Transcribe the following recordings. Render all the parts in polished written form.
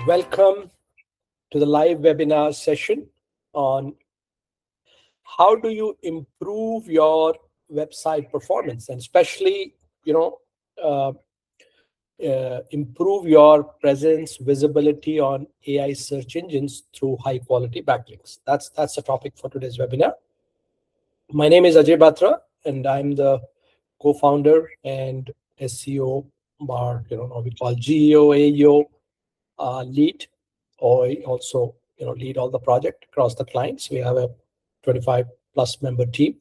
Welcome to the live webinar session on how do you improve your website performance, and especially, uh, improve your presence, visibility on AI search engines through high quality backlinks. That's the topic for today's webinar. My name is Ajay Batra, and I'm the co-founder and SEO, now we call GEO, AEO lead, or also lead all the project across the clients. We have a 25 plus member team.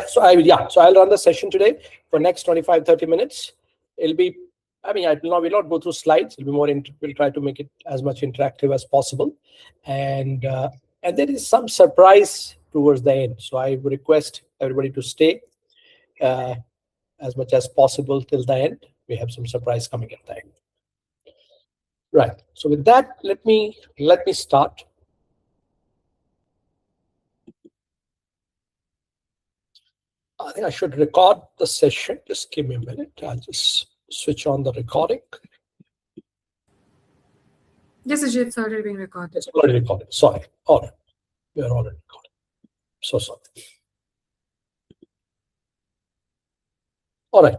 So I'll run the session today for next 25-30 minutes. It'll be, we'll not go through slides. It'll be more we'll try to make it as much interactive as possible, and there is some surprise towards the end, so I would request everybody to stay as much as possible till the end. We have some surprise coming at the end. Right. So with that, let me start. I think I should record the session. Just give me a minute. I'll just switch on the recording. Yes, Ajay, it's already being recorded. It's already recorded. Sorry. All right. We are already recording. So sorry. All right.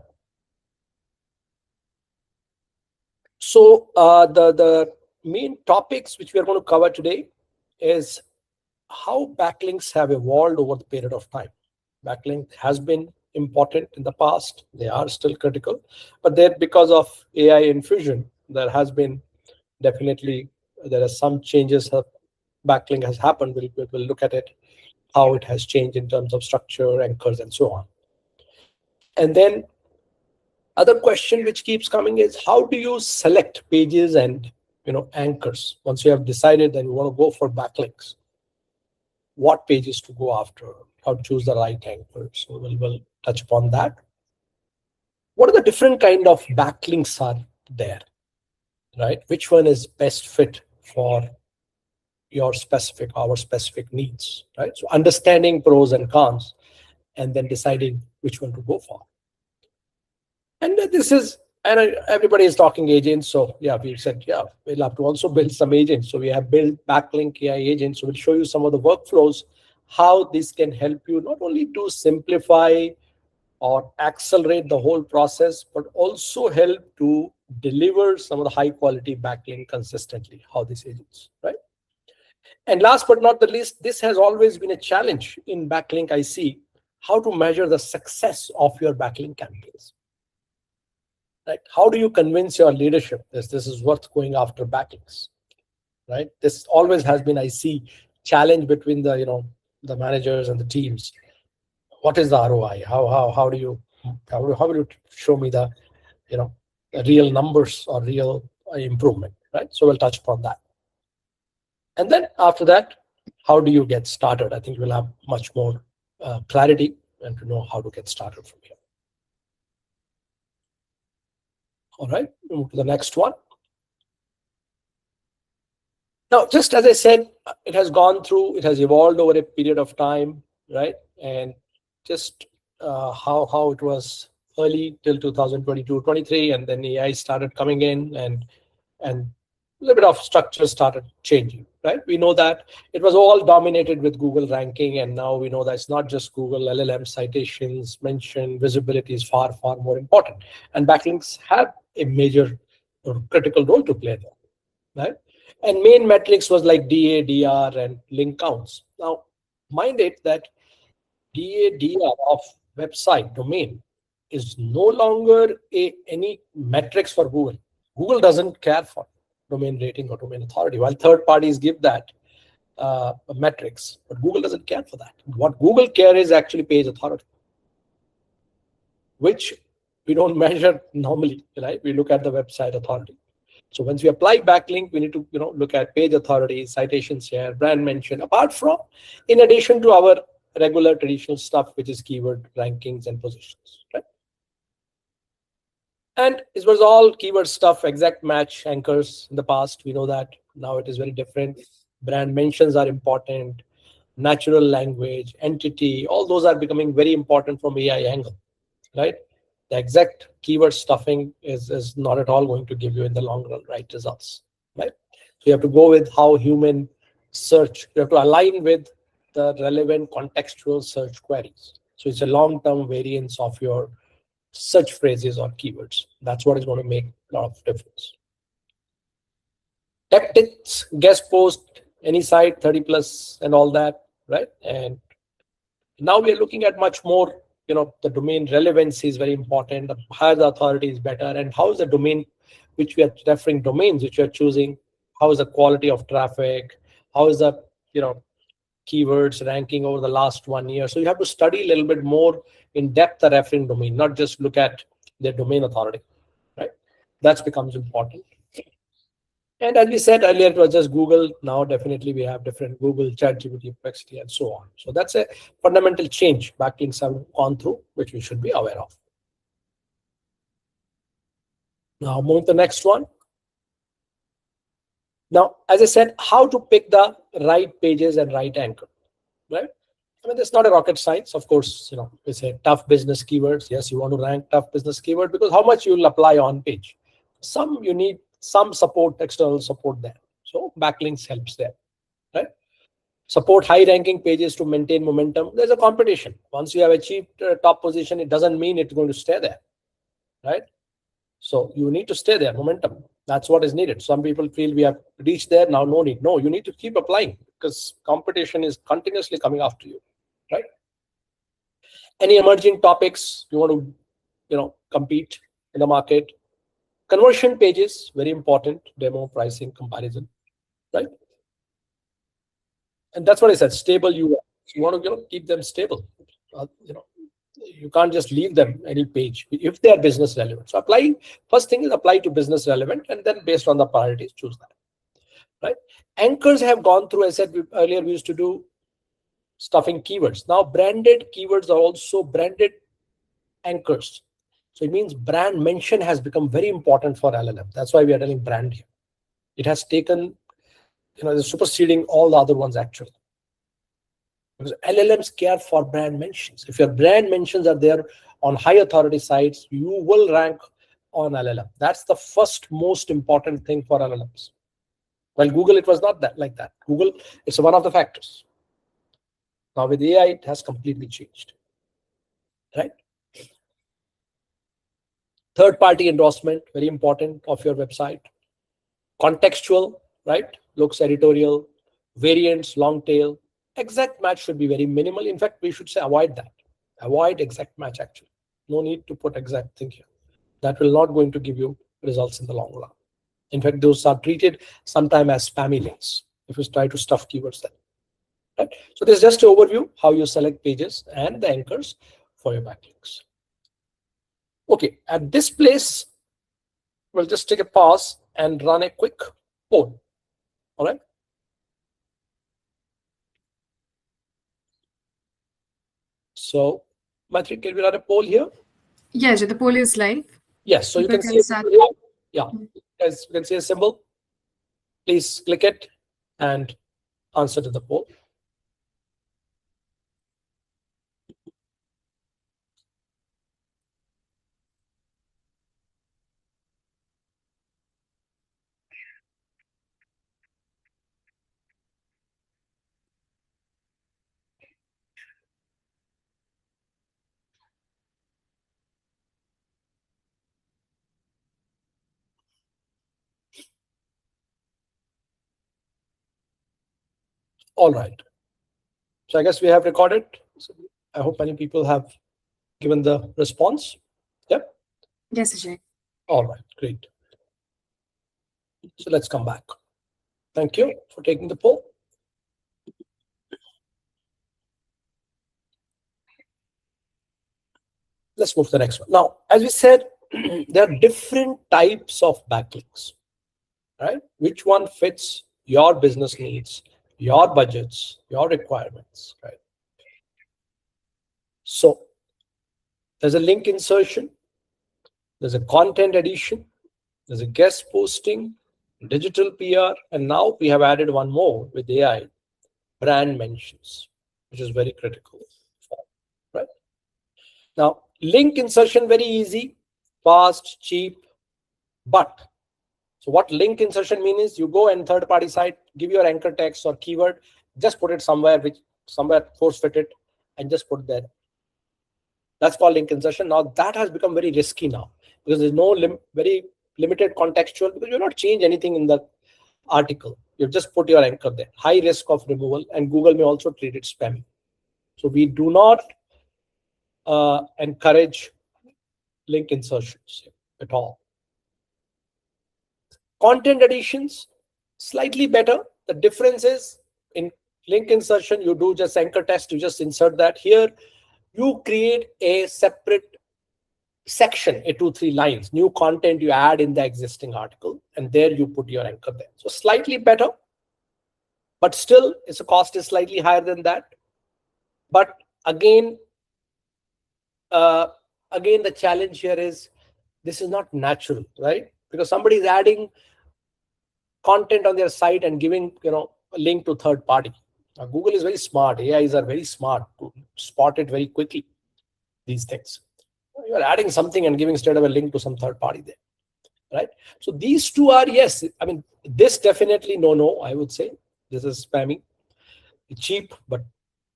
So the main topics which we are going to cover today is how backlinks have evolved over the period of time. Backlink has been important in the past. They are still critical, but because of AI infusion, there are some changes. Backlink has happened. We'll look at it, how it has changed in terms of structure, anchors, and so on. And then other question which keeps coming is, how do you select pages and anchors? Once you have decided that you want to go for backlinks, what pages to go after, how to choose the right anchor. So we'll touch upon that. What are the different kind of backlinks are there, right? Which one is best fit for our specific needs, right? So understanding pros and cons, and then deciding which one to go for. And everybody is talking agents. So we said, we'll have to also build some agents. So we have built Backlink AI agents. So we'll show you some of the workflows, how this can help you not only to simplify or accelerate the whole process, but also help to deliver some of the high quality backlink consistently, how these agents, right? And last but not the least, this has always been a challenge in backlink. I see how to measure the success of your backlink campaigns. Right? How do you convince your leadership this is worth going after backlinks? Right? This always has been, I see, challenge between the managers and the teams. What is the ROI? How will you show me the real numbers or real improvement? Right? So we'll touch upon that. And then after that, how do you get started? I think we'll have much more clarity and to know how to get started from here. All right, move to the next one. Now, just as I said, it has evolved over a period of time, right? And just how it was early till 2022-23, and then AI started coming in, and a little bit of structure started changing, right? We know that it was all dominated with Google ranking, and now we know that it's not just Google. LLM citations, mention, visibility is far more important, and backlinks have a major critical role to play there, right? And main metrics was like DA, DR, and link counts. Now, mind it that DA, DR of website domain is no longer any metrics for Google. Google doesn't care for domain rating or domain authority, while third parties give that metrics, but Google doesn't care for that. What Google care is actually page authority, which we don't measure normally, right? We look at the website authority. So once we apply backlink, we need to look at page authority, citation share, brand mention, in addition to our regular traditional stuff, which is keyword rankings and positions, right? And it was all keyword stuff, exact match, anchors in the past. We know that. Now it is very different. Brand mentions are important, natural language, entity, all those are becoming very important from AI angle, right? The exact keyword stuffing is not at all going to give you in the long run right results. right? So you have to go with how human search. You have to align with the relevant contextual search queries. So it's a long-term variance of your search phrases or keywords. That's what is going to make a lot of difference. Tech tips, guest post, any site, 30 plus and all that, right? And now we are looking at much more, the domain relevancy is very important. The higher the authority is better. And how is the domain which we are referring domains which we are choosing? How is the quality of traffic? How is the, you know, keywords ranking over the last 1 year? So you have to study a little bit more in depth the referring domain, not just look at their domain authority, right? That becomes important. And as we said earlier, it was just Google. Now, definitely, we have different Google, ChatGPT, Perplexity, and so on. So that's a fundamental change backlinks have gone through, which we should be aware of. Now, move to the next one. Now, as I said, how to pick the right pages and right anchor, right? I mean, it's not a rocket science. Of course, we say tough business keywords. Yes, you want to rank tough business keyword because how much you will apply on page. Some you need some support, external support there. So backlinks helps there, right? Support high ranking pages to maintain momentum. There's a competition. Once you have achieved top position, it doesn't mean it's going to stay there, right? So you need to stay there, momentum. That's what is needed. Some people feel we have reached there, now no need. No, you need to keep applying because competition is continuously coming after you, right? Any emerging topics you want to, compete in the market. Conversion pages, very important, demo, pricing, comparison, right? And that's what I said, stable UI. You want to, keep them stable. You can't just leave them any page if they are business relevant. So apply, first thing is apply to business relevant, and then based on the priorities, choose that, right? Anchors have gone through, I said earlier, we used to do stuffing keywords. Now branded keywords are also branded anchors. So it means brand mention has become very important for LLM. That's why we are telling brand here. It has taken, it's superseding all the other ones actually. Because LLMs care for brand mentions. If your brand mentions are there on high authority sites, you will rank on LLM. That's the first most important thing for LLMs. Well, Google, it was not that like that. Google, it's one of the factors. Now with AI, it has completely changed, right? Third-party endorsement, very important of your website. Contextual, right? Looks editorial, variants, long tail. Exact match should be very minimal. In fact, we should say avoid that. Avoid exact match actually. No need to put exact thing here. That will not going to give you results in the long run. In fact, those are treated sometimes as spammy links if you try to stuff keywords there. Right? So this is just an overview how you select pages and the anchors for your backlinks. Okay, at this place, we'll just take a pause and run a quick poll. All right. So, Maitri, can we run a poll here? Yes, the poll is live. Yes. So you People can see a start. symbol here. Yeah. Guys, you can see a symbol. Please click it and answer to the poll. All right. So I guess we have recorded. So I hope many people have given the response. Yep. Yes, Ajay. All right. Great. So let's come back. Thank you for taking the poll. Let's move to the next one. Now, as we said, there are different types of backlinks, right? Which one fits your business needs, your budgets, your requirements, right? So there's a link insertion, there's a content addition, there's a guest posting, digital PR, and now we have added one more with AI, brand mentions, which is very critical, right? Now, link insertion, very easy, fast, cheap, but So what link insertion mean is you go and third party site, give your anchor text or keyword, just put it somewhere, which somewhere force fit it, and just put there. That's called link insertion. Now that has become very risky now, because there's no very limited contextual, because you not change anything in the article. You just put your anchor there. High risk of removal, and Google may also treat it spammy. So we do not encourage link insertions at all. Content additions, slightly better. The difference is in link insertion, you do just anchor text, you just insert that. Here, you create a separate section, a 2-3 lines, new content you add in the existing article, and there you put your anchor there. So slightly better, but still its cost is slightly higher than that. But again, the challenge here is this is not natural, right? Because somebody is adding content on their site and giving a link to third party. Now, Google is very smart. AIs are very smart to spot it very quickly. These things, you are adding something and giving straight away a link to some third party there, right? So these two are, yes, I mean, this definitely no. I would say this is spammy. It's cheap, but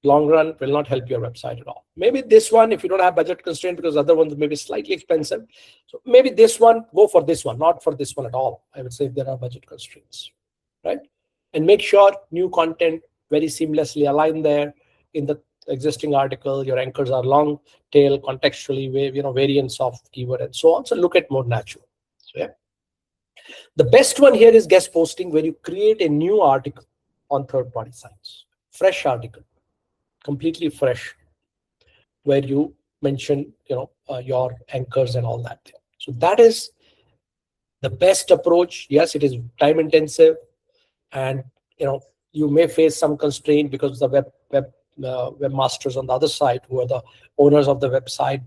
long run will not help your website at all. Maybe this one, if you don't have budget constraint, because other ones may be slightly expensive. So maybe this one, go for this one, not for this one at all. I would say if there are budget constraints, right? And make sure new content very seamlessly aligned there in the existing article. Your anchors are long tail, contextually, variants of keyword and so on. So look at more natural. So yeah. The best one here is guest posting, where you create a new article on third-party sites, fresh article, completely fresh, where you mention your anchors and all that. So that is the best approach. Yes, it is time intensive, and you may face some constraint because the webmasters on the other side, who are the owners of the website,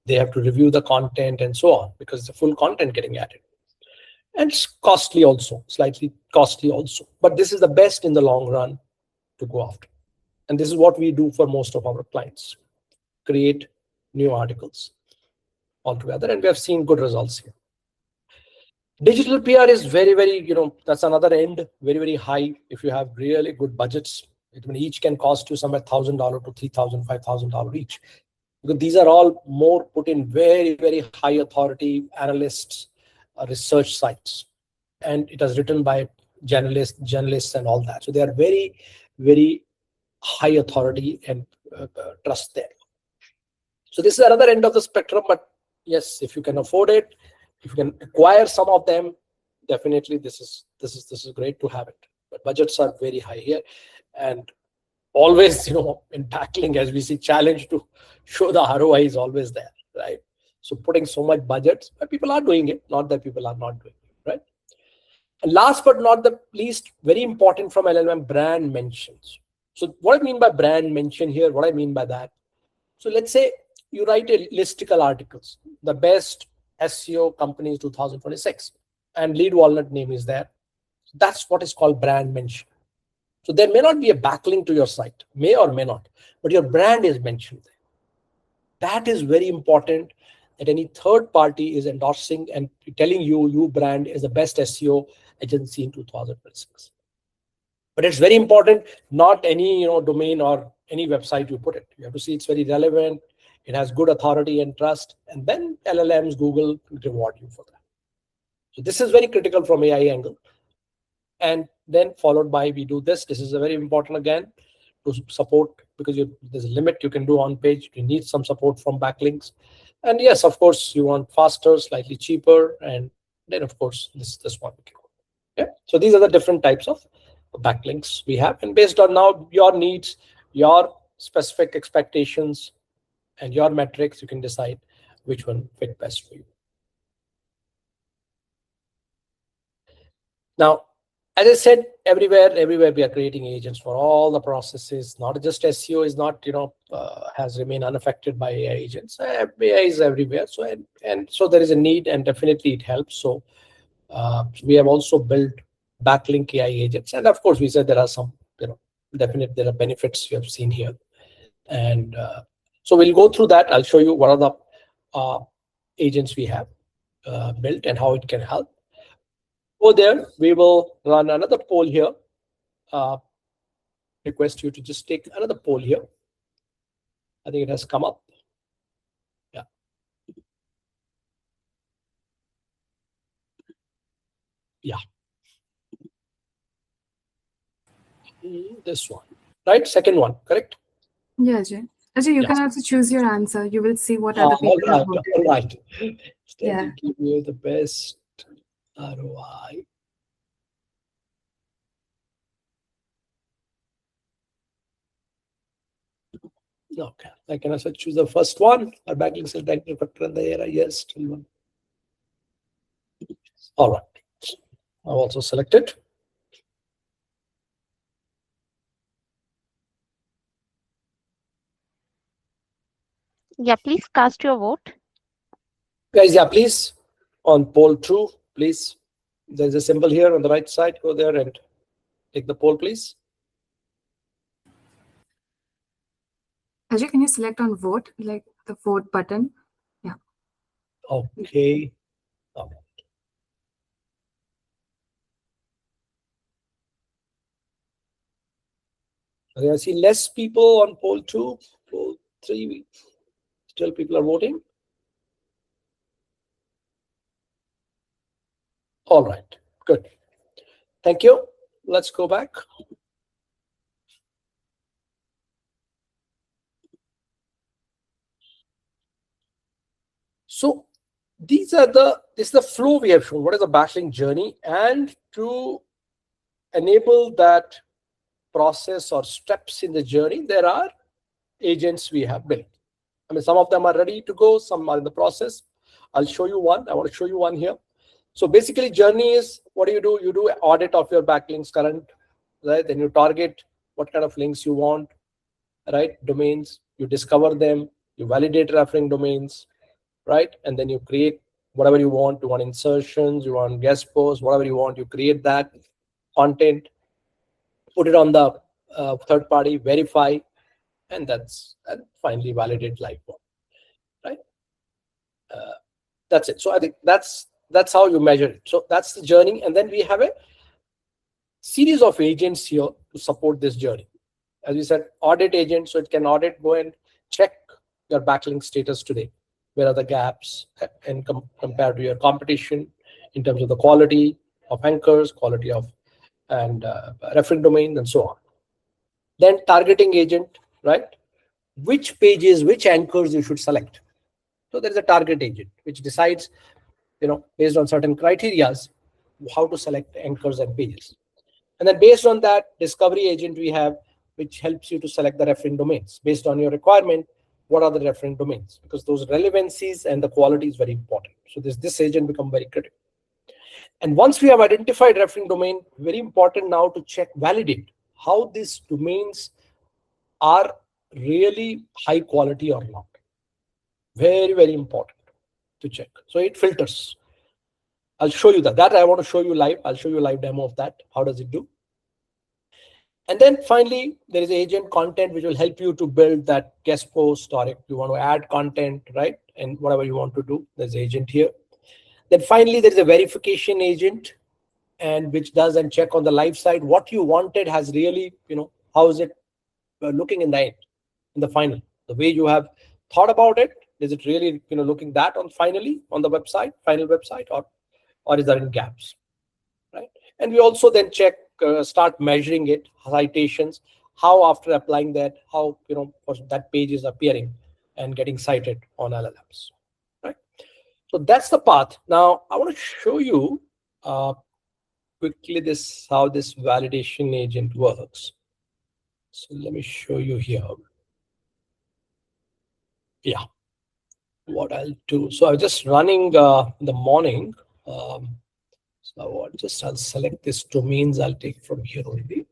they have to review the content and so on, because the full content getting added. And it's costly also, slightly costly also. But this is the best in the long run to go after. And this is what we do for most of our clients, create new articles altogether. And we have seen good results here. Digital PR is very, very, that's another end, very, very high. If you have really good budgets, each can cost you somewhere $1,000 to $3,000, $5,000 each. Because these are all more put in very, very high authority analysts, research sites. And it is written by journalists and all that. So they are very, very high authority and trust there. So this is another end of the spectrum. But yes, if you can afford it, if you can acquire some of them, definitely this is great to have it. But budgets are very high here, and always, in tackling, as we see, challenge to show the ROI is always there, right? So putting so much budgets, but people are doing it, not that people are not doing it, right? And last but not the least, very important from LLM, brand mentions. So what I mean by brand mention here, what I mean by that. So let's say you write a listicle articles, the best SEO companies 2026, and lead walnut name is there. That's what is called brand mention. So there may not be a backlink to your site, may or may not, but your brand is mentioned there. That is very important, that any third party is endorsing and telling you brand is the best SEO agency in 2026. But it's very important, not any domain or any website you put it. You have to see it's very relevant, it has good authority and trust, and then LLMs, Google reward you for that. So this is very critical from AI angle. And then followed by, we do this. This is a very important again to support, because there's a limit you can do on page. You need some support from backlinks. And yes, of course, you want faster, slightly cheaper, and then of course this one. Yeah. So these are the different types of backlinks we have, and based on now your needs, your specific expectations, and your metrics, you can decide which one fit best for you. Now, as I said, everywhere we are creating agents for all the processes. Not just SEO is not has remained unaffected by AI agents. AI is everywhere. So so there is a need, and definitely it helps. So we have also built Backlink AI agents, and of course we said there are some definitely there are benefits you have seen here, and so we'll go through that. I'll show you what are the agents we have built and how it can help. Over there, we will run another poll here. Request you to just take another poll here. I think it has come up. Yeah. Yeah. This one, right? Second one, correct? Yeah, Ajay. Ajay, you Yeah. can also choose your answer. You will see what other All people have right. voted. All right. Yeah. Steady give you the best ROI. Okay. I can also choose the first one. Our backlinks is directed factor in the area. Yes, still one. All right. I've also selected. Yeah, please cast your vote. Guys, yeah, please. On poll 2, please. There's a symbol here on the right side. Go there and take the poll, please. Ajay, can you select on vote, like the vote button? Yeah. Okay. Okay. Okay, I see less people on poll 2. Poll 3, still people are voting. All right. Good. Thank you. Let's go back. So this is the flow we have shown. What is the backlink journey? And to enable that process or steps in the journey, there are agents we have built. I mean, some of them are ready to go, some are in the process. I'll show you one. I want to show you one here. So basically, journey is what do? You do an audit of your backlinks current, right? Then you target what kind of links you want, right? Domains, you discover them, you validate referring domains, right? And then you create whatever you want. You want insertions, you want guest posts, whatever you want. You create that content, put it on the third party, verify, and finally validate live one, right? That's it. So I think that's how you measure it. So that's the journey, and then we have a series of agents here to support this journey. As we said, audit agent, so it can audit, go and check your backlink status today. Where are the gaps and compared to your competition in terms of the quality of anchors, quality of and referring domain, and so on. Then targeting agent, right? Which pages, which anchors you should select. So there is a target agent which decides, based on certain criterias, how to select anchors and pages. And then based on that, discovery agent we have, which helps you to select the referring domains based on your requirement. What are the referring domains? Because those relevancies and the quality is very important. So this agent become very critical. And once we have identified referring domain, very important now to check, validate how these domains are really high quality or not. Very, very important to check. So it filters. I'll show you that. I want to show you live. I'll show you a live demo of that. How does it do? And then finally, there is agent content, which will help you to build that guest post, or if you want to add content, right? And whatever you want to do, there's agent here. Then finally, there is a verification agent, and which does and check on the live side what you wanted has really, how is it looking in the end, in the final, the way you have thought about it. Is it really, looking that on finally on the website, final website, or is there any gaps, right? And we also then check, start measuring it, citations, how after applying that, how that page is appearing and getting cited on LLMs, right? So that's the path. Now I want to show you quickly how this validation agent works. So let me show you here. Yeah, what I'll do. So I'm just running in the morning. So I'll select this domains. I'll take from here only.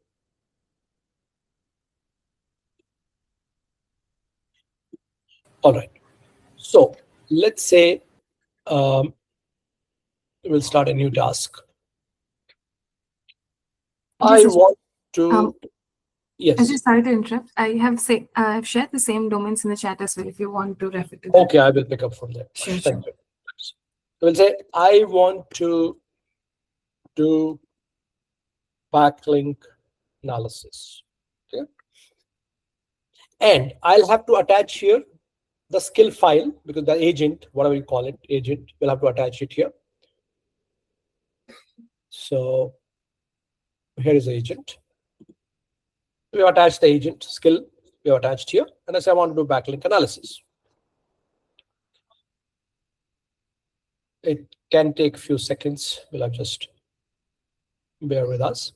All right. So let's say we'll start a new task. I want to. Yes. I just started to interrupt. I've shared the same domains in the chat as well if you want to refer to that. Okay, I will pick up from there. Sure, Thank you. We'll say I want to do backlink analysis. Okay. And I'll have to attach here the skill file, because the agent, whatever you call it, agent, we'll have to attach it here. So here is the agent. We have attached the agent skill, we have attached here, and as I want to do backlink analysis. It can take a few seconds. We'll have just bear with us.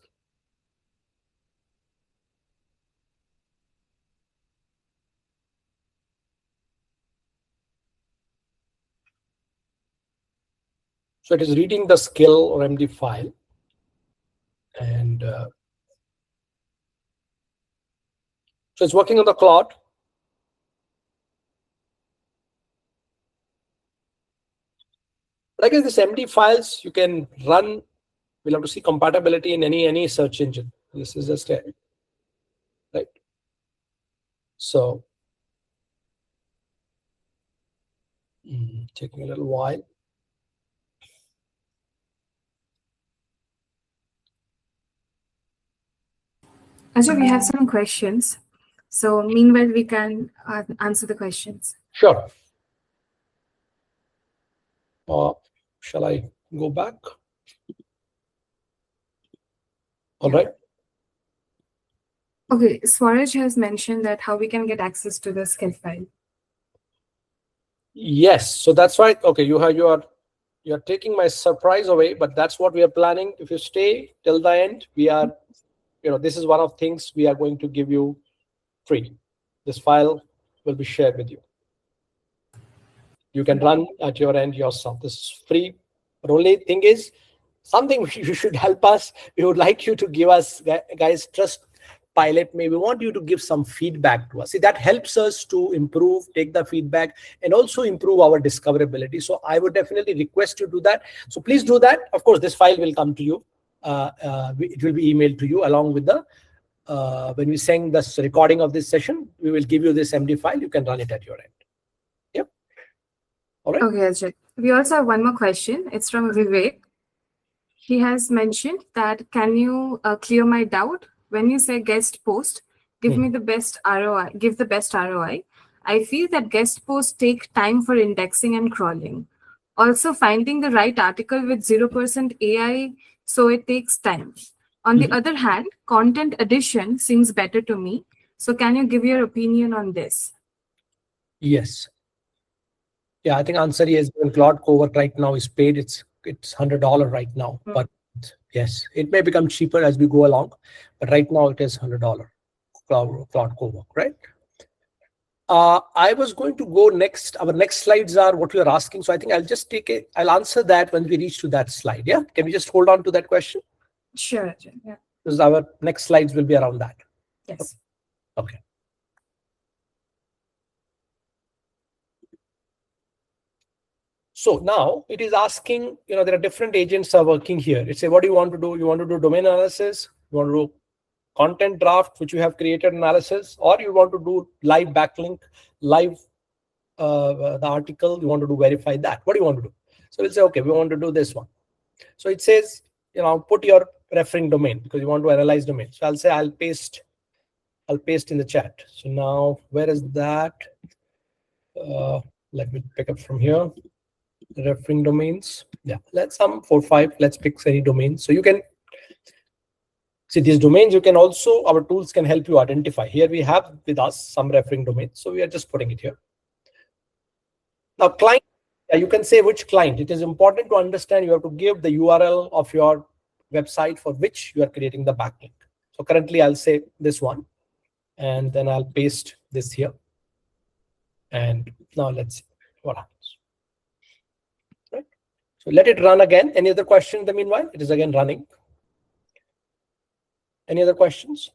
So it is reading the skill or MD file, and so it's working on the Claude. But I guess this MD files you can run. We'll have to see compatibility in any search engine. This is just a right. So taking a little while. Ajay, we have some questions. So meanwhile, we can answer the questions. Sure. Shall I go back? All right. Okay, Swaraj has mentioned that how we can get access to the skill file. Yes. So that's right. Okay, you're taking my surprise away, but that's what we are planning. If you stay till the end, we are, this is one of things we are going to give you free. This file will be shared with you. You can run at your end yourself. This is free. But only thing is, something you should help us. We would like you to give us, guys, trust pilot. Maybe we want you to give some feedback to us. See, that helps us to improve, take the feedback, and also improve our discoverability. So I would definitely request you to do that. So please do that. Of course, this file will come to you. It will be emailed to you along with the when we send this recording of this session. We will give you this MD file. You can run it at your end. Yep. All right. Okay, Ajay. We also have one more question. It's from Vivek. He has mentioned that, can you clear my doubt? When you say guest post, give me the best ROI, give the best ROI. I feel that guest posts take time for indexing and crawling. Also, finding the right article with 0% AI, so it takes time. On the other hand, content addition seems better to me. So can you give your opinion on this? Yes. Yeah, I think answer is when Claude Cowork right now is paid, it's $100 right now. But yes, it may become cheaper as we go along. But right now it is $100 Claude Cowork, right? I was going to go next. Our next slides are what you are asking. So I think I'll just I'll answer that when we reach to that slide. Yeah. Can we just hold on to that question? Sure, Ajay. Yeah. Because our next slides will be around that. Yes. Okay. So now it is asking, there are different agents are working here. It says, what do you want to do? You want to do domain analysis? You want to do content draft, which you have created analysis, or you want to do live backlink, live the article, you want to do verify that. What do you want to do? So we'll say, okay, we want to do this one. So it says, put your referring domain because you want to analyze domain. So I'll say, I'll paste in the chat. So now where is that? Let me pick up from here. Referring domains. Yeah, let's 4, 5. Let's pick any domain. So you can see these domains. You can also, our tools can help you identify. Here we have with us some referring domains. So we are just putting it here. Now client, you can say which client. It is important to understand you have to give the URL of your website for which you are creating the backlink. So currently I'll say this one, and then I'll paste this here. And now let's see what happens. Right. So let it run again. Any other question in the meanwhile? It is again running. Any other questions?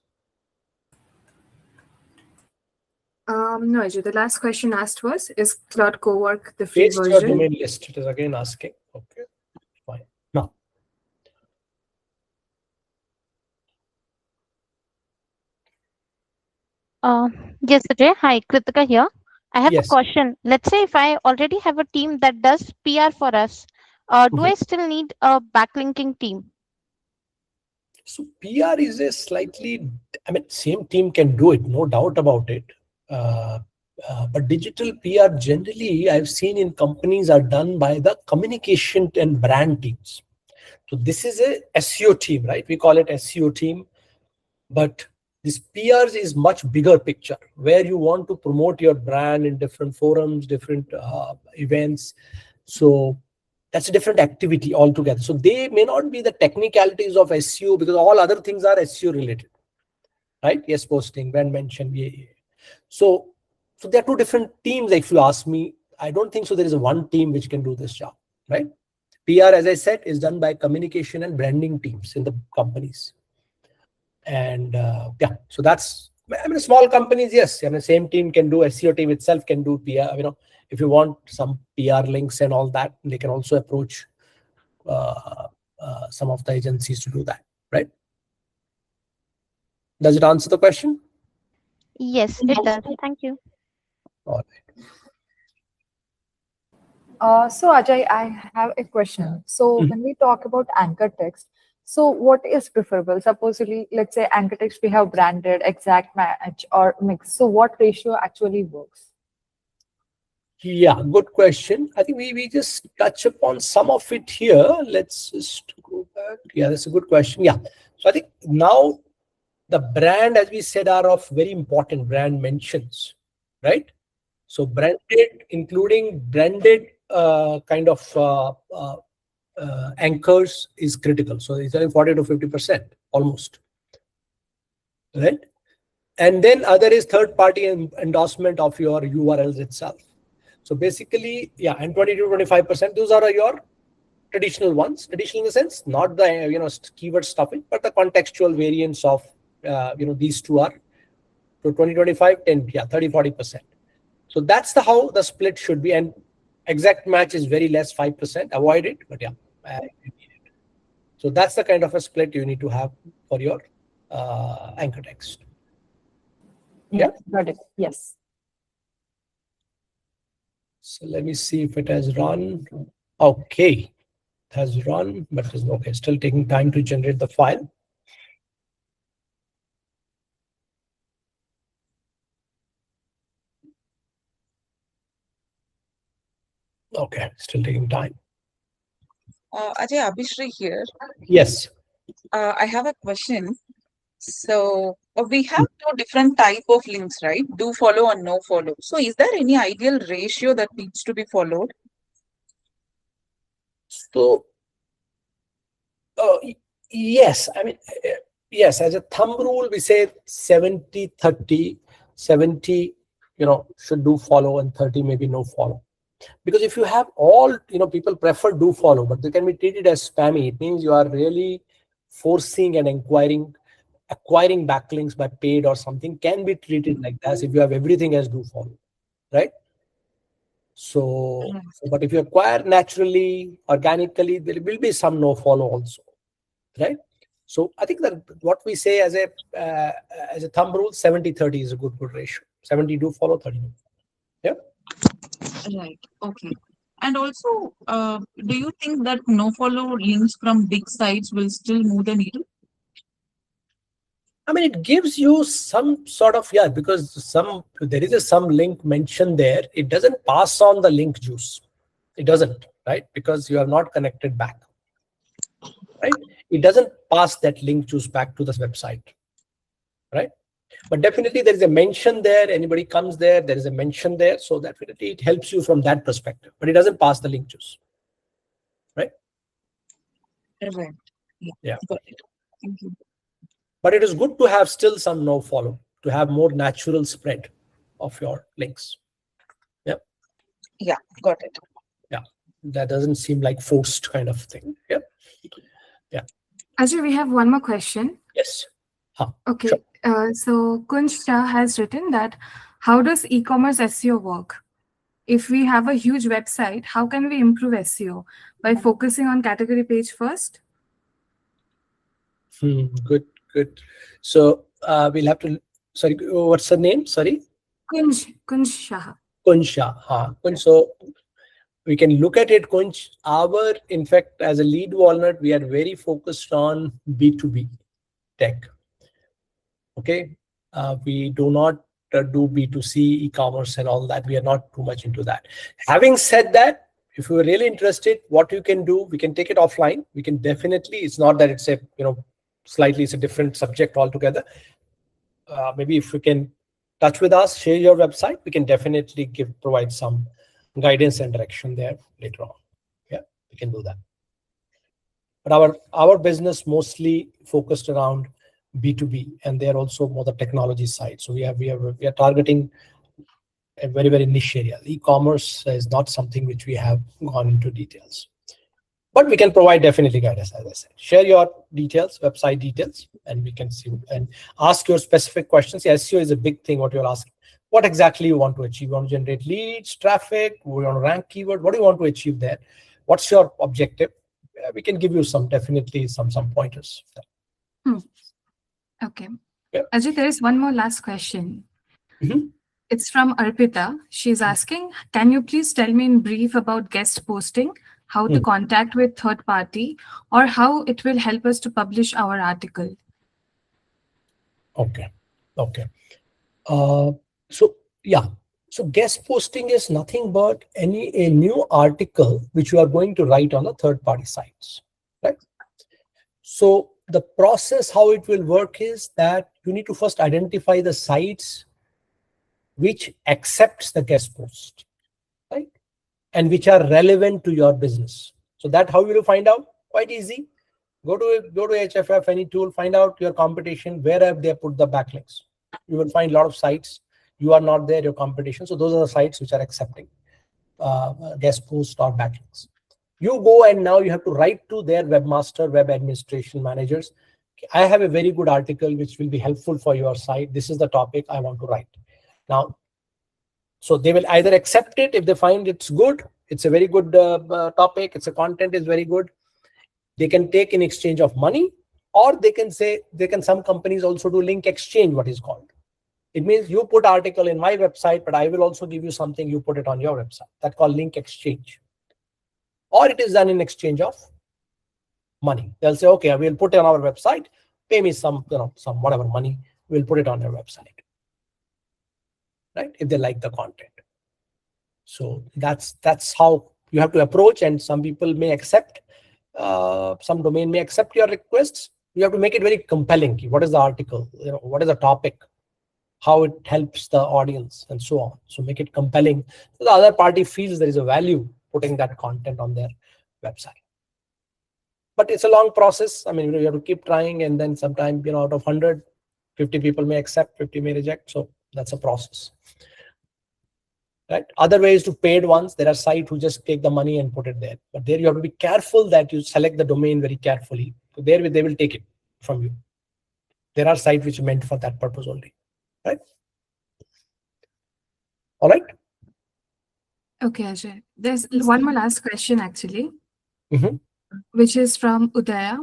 No, Ajay. The last question asked was, is Claude Cowork the free Paste your version? domain list. It is again asking. Okay, fine. Now. Yes, Ajay. Hi, Kritika here. I have Yes. a question. Let's say if I already have a team that does PR for us, do I still need a backlinking team? So PR is a slightly, I mean, same team can do it, no doubt about it. But digital PR generally, I've seen in companies are done by the communication and brand teams. So this is a SEO team, right? We call it SEO team. But this PRs is much bigger picture where you want to promote your brand in different forums, different events. So that's a different activity altogether. So they may not be the technicalities of SEO because all other things are SEO related, right? Yes, posting, brand mention. Yeah. So there are two different teams. If you ask me, I don't think so. There is one team which can do this job, right? PR, as I said, is done by communication and branding teams in the companies. And yeah, so that's, I mean, small companies, yes, I mean, same team can do, SEO team itself can do PR. You know, if you want some PR links and all that, they can also approach some of the agencies to do that, right? Does it answer the question? Yes, it does. Thank you. All right. So Ajay, I have a question. So when we talk about anchor text, so what is preferable? Supposedly, let's say anchor text we have branded, exact match, or mix. So what ratio actually works? Yeah, good question. I think we just touch upon some of it here. Let's just go back. Yeah, that's a good question. Yeah. So I think now the brand, as we said, are of very important brand mentions, right? So branded, including branded kind of anchors is critical. So it's only 40 to 50% almost, right? And then other is third party endorsement of your URLs itself. So basically, yeah, and 20 to 25%, those are your traditional ones. Traditional in the sense, not the keyword stuffing, but the contextual variants of these two are to 20, 25, 10, yeah, 30, 40%. So that's how the split should be. And exact match is very less, 5%. Avoid it, but yeah. So that's the kind of a split you need to have for your anchor text. Yeah. Got it. Yes. So let me see if it has run. Okay, it has run, but it's okay. Still taking time to generate the file. Okay, still taking time. Ajay, Abhishri here. Yes. I have a question. So we have two different type of links, right? Do follow and no follow. So is there any ideal ratio that needs to be followed? So yes, I mean, yes, as a thumb rule, we say 70, 30, 70, should do follow and 30 maybe no follow. Because if you have all, people prefer do follow, but they can be treated as spammy. It means you are really forcing and acquiring backlinks by paid or something can be treated like that if you have everything as do follow, right? So, but if you acquire naturally, organically, there will be some no follow also, right? So I think that what we say as a thumb rule, 70-30 is a good ratio. 70 do follow, 30 no follow. Yeah. Right. Okay. And also, do you think that no follow links from big sites will still move the needle? I mean, it gives you some sort of, yeah, because there is some link mentioned there. It doesn't pass on the link juice. It doesn't, right? Because you have not connected back, right? It doesn't pass that link juice back to the website, right? But definitely there is a mention there. Anybody comes there, there is a mention there. So definitely it helps you from that perspective, but it doesn't pass the link juice, right? Right. Yeah. Got it. Thank you. But it is good to have still some no follow to have more natural spread of your links. Yeah. Yeah, got it. Yeah. That doesn't seem like forced kind of thing. Yeah. Yeah. Ajay, we have one more question. Yes. Okay. Sure. So Kunj Shah has written that, how does e-commerce SEO work? If we have a huge website, how can we improve SEO? By focusing on category page first? Good. So we'll have to, sorry, what's the name? Sorry? Kunj Shah. Kunj Shah. Kunj, so we can look at it, Kunj. In fact, as a lead walnut, we are very focused on B2B. tech. Okay, we do not do B2C e-commerce and all that. We are not too much into that. Having said that, if you are really interested, what you can do, we can take it offline. We can definitely, it's not that it's a, slightly it's a different subject altogether. Maybe if you can touch with us, share your website, we can definitely provide some guidance and direction there later on. Yeah, we can do that. But our business mostly focused around B2B, and they're also more the technology side. So we are targeting a very, very niche area. E-commerce is not something which we have gone into details, but we can provide definitely guidance. As I said, share your details, website details, and we can see and ask your specific questions. SEO is a big thing. What you're asking, what exactly you want to achieve? You want to generate leads, traffic? We want to rank keyword. What do you want to achieve there? What's your objective? We can give you definitely some pointers. Okay. Yeah. Ajay, there is one more last question. Mm-hmm. It's from Arpita. She's asking, can you please tell me in brief about guest posting, how to contact with third party, or how it will help us to publish our article? Okay. So guest posting is nothing but a new article which you are going to write on a third-party sites, right? So the process, how it will work is that you need to first identify the sites which accepts the guest post, right? And which are relevant to your business. So that how will you find out? Quite easy. Go to HFF, any tool, find out your competition, where have they put the backlinks. You will find a lot of sites. You are not there, your competition. So those are the sites which are accepting guest posts or backlinks. You go and now you have to write to their webmaster, web administration managers. I have a very good article which will be helpful for your site. This is the topic I want to write. Now, so they will either accept it if they find it's good. It's a very good topic. It's a content is very good. They can take in exchange of money, or they can say, some companies also do link exchange, what is called. It means you put article in my website, but I will also give you something, you put it on your website. That's called link exchange. Or it is done in exchange of money. They'll say, okay, we'll put it on our website, pay me some whatever money, we'll put it on your website. Right? If they like the content. So that's how you have to approach, and some people may accept, some domain may accept your requests. You have to make it very compelling. What is the article? What is the topic? How it helps the audience, and so on. So make it compelling. So the other party feels there is a value putting that content on their website. But it's a long process. I mean, you have to keep trying, and then sometimes, out of 100, 50 people may accept, 50 may reject. So that's a process. Right? Other ways to paid ones. There are sites who just take the money and put it there. But there you have to be careful that you select the domain very carefully. So there they will take it from you. There are sites which are meant for that purpose only. Right? All right. Okay, Ajay. There's one more last question actually, Mm-hmm. which is from Udaya,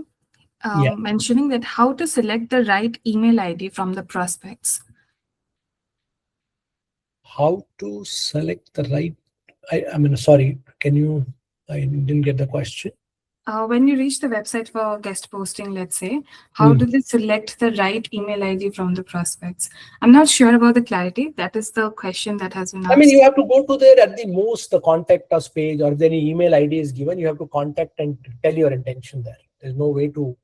Yeah. mentioning that how to select the right email ID from the prospects. How to select the right? I mean, sorry. Can you? I didn't get the question. When you reach the website for guest posting, let's say, how do they select the right email ID from the prospects? I'm not sure about the clarity. That is the question that has been asked. I mean, you have to go to there at the most, the contact us page, or if any email ID is given, you have to contact and tell your intention there. There's no way to,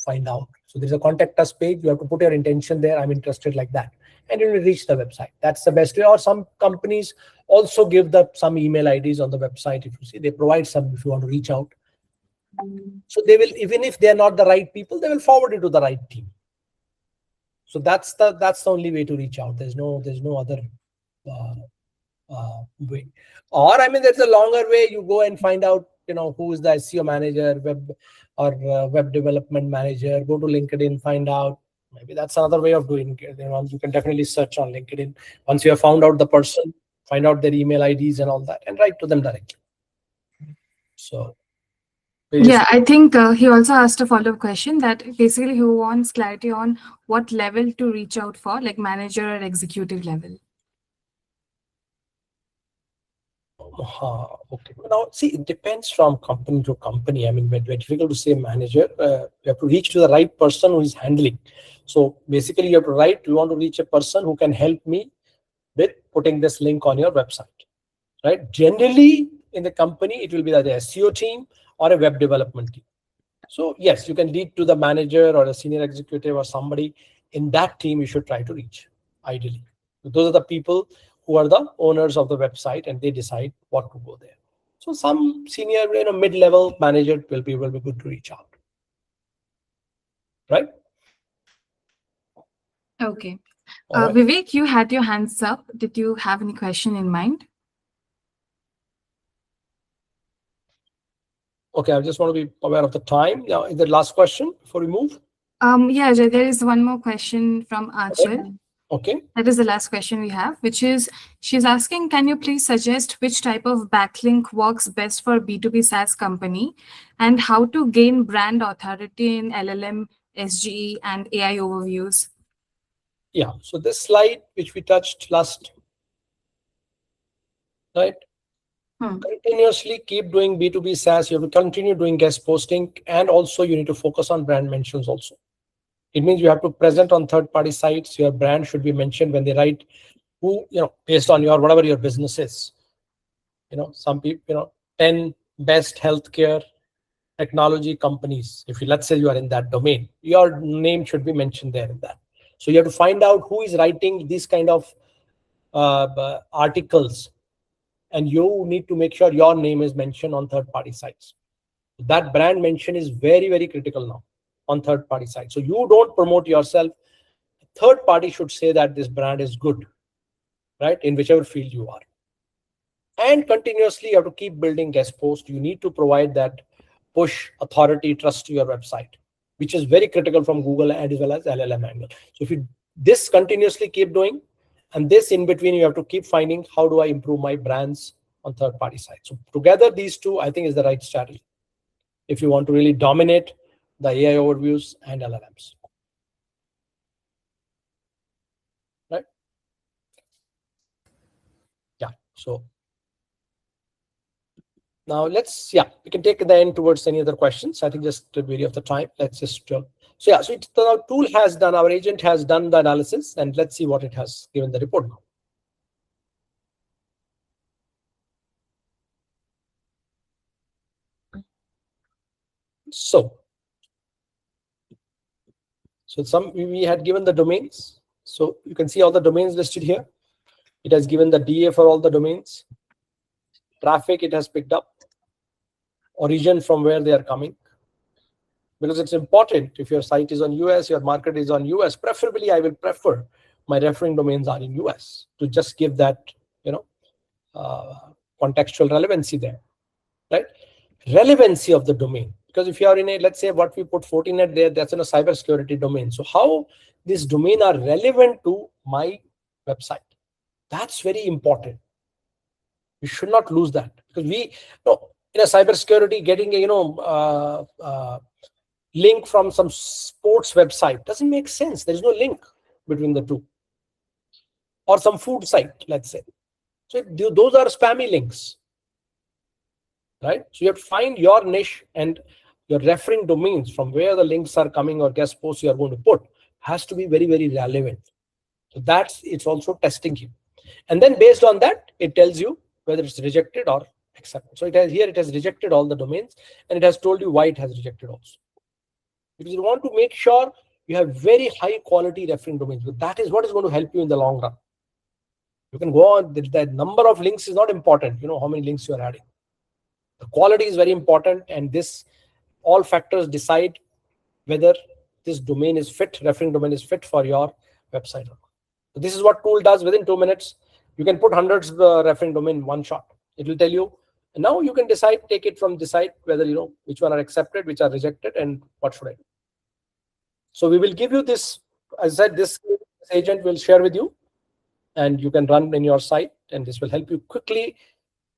find out. So there's a contact us page. You have to put your intention there. I'm interested like that. And you will reach the website. That's the best way. Or some companies also give some email IDs on the website. If you see, they provide some if you want to reach out. So they will, even if they're not the right people, they will forward it to the right team. So that's the only way to reach out. There's no other way. Or I mean, there's a longer way. You go and find out, who is the SEO manager, web development manager. Go to LinkedIn, find out. Maybe that's another way of doing it. You can definitely search on LinkedIn. Once you have found out the person, find out their email IDs and all that, and write to them directly. So. Yeah, I think he also asked a follow-up question that basically he wants clarity on what level to reach out for, like manager or executive level. Okay. Now, see, it depends from company to company. I mean, very difficult to say manager. You have to reach to the right person who is handling. So basically, you have to write, you want to reach a person who can help me with putting this link on your website, right? Generally, in the company, it will be the SEO team or a web development team. So yes, you can lead to the manager or a senior executive or somebody in that team you should try to reach, ideally. Those are the people who are the owners of the website and they decide what to go there. So some senior, mid-level manager will be good to reach out. Right? Okay. All right. Vivek, you had your hands up. Did you have any question in mind? Okay, I just want to be aware of the time. Now, is the last question before we move? Yeah, Ajay, there is one more question from Achal. Okay. That is the last question we have, which is, she's asking, can you please suggest which type of backlink works best for B2B SaaS company and how to gain brand authority in LLM, SGE, and AI overviews? Yeah, so this slide, which we touched last, right? Continuously keep doing B2B SaaS. You have to continue doing guest posting, and also you need to focus on brand mentions also. It means you have to present on third-party sites. Your brand should be mentioned when they write who, based on your whatever your business is. Some people, 10 best healthcare technology companies. If you, let's say you are in that domain, your name should be mentioned there in that. So you have to find out who is writing these kind of articles, and you need to make sure your name is mentioned on third-party sites. That brand mention is very, very critical now on third-party sites. So you don't promote yourself. Third party should say that this brand is good, right? In whichever field you are. And continuously you have to keep building guest posts. You need to provide that push authority trust to your website, which is very critical from Google and as well as LLM angle. So if you this continuously keep doing, and this in between, you have to keep finding how do I improve my brands on third-party sites. So together, these two, I think, is the right strategy if you want to really dominate the AI overviews and LLMs. Right? Yeah. So now we can take the end towards any other questions. I think just to vary of the time, let's just so the tool has done, our agent has done the analysis, and let's see what it has given the report now. So we had given the domains. So you can see all the domains listed here. It has given the DA for all the domains. Traffic it has picked up. Origin from where they are coming. Because it's important, if your site is on US, your market is on US, preferably I will prefer my referring domains are in US to just give that, contextual relevancy there, right? Relevancy of the domain. Because if you are in a, let's say what we put Fortinet there, that's in a cybersecurity domain. So how this domain are relevant to my website? That's very important. We should not lose that, because in a cybersecurity, getting a link from some sports website doesn't make sense. There is no link between the two. Or some food site, let's say. So those are spammy links, right? So you have to find your niche, and your referring domains from where the links are coming or guest posts you are going to put has to be very, very relevant. So it's also testing you. And then based on that, it tells you whether it's rejected or accepted. So it has rejected all the domains, and it has told you why it has rejected also. Because you want to make sure you have very high quality referring domains. But that is what is going to help you in the long run. You can go on, the number of links is not important, how many links you are adding. The quality is very important, and all factors decide whether this domain is fit, referring domain is fit for your website or not. So this is what tool does within 2 minutes. You can put hundreds of referring domain in one shot. It will tell you, and now you can take it from decide whether which one are accepted, which are rejected, and what should I do. So we will give you this, as I said, this agent will share with you, and you can run in your site, and this will help you quickly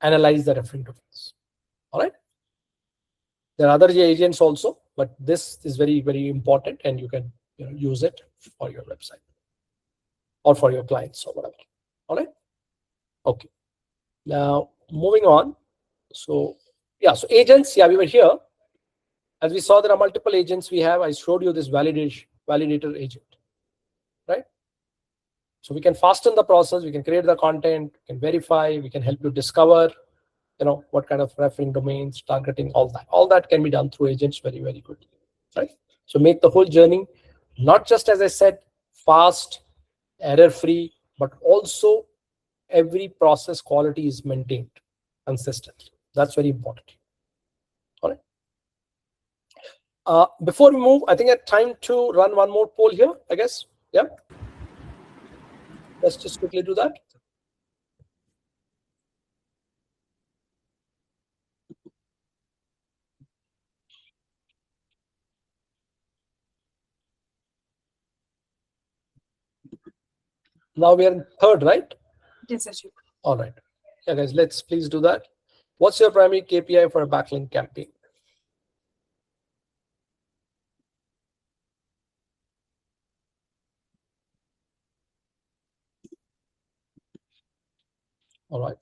analyze the referring domains. All right. There are other agents also, but this is very, very important, and you can use it for your website or for your clients or whatever. All right. Okay. Now moving on. So yeah, so agents, yeah, we were here. As we saw, there are multiple agents we have. I showed you this validator agent, right? So we can fasten the process, we can create the content, we can verify, we can help you discover, what kind of referring domains, targeting, all that. All that can be done through agents very, very quickly, right? So make the whole journey, not just, as I said, fast, error-free, but also every process quality is maintained consistently. That's very important. All right. Before we move, I think it's time to run one more poll here, I guess. Yeah. Let's just quickly do that. Now we are in third, right? Yes, Ajay. All right. Yeah, guys, let's please do that. What's your primary KPI for a backlink campaign? All right.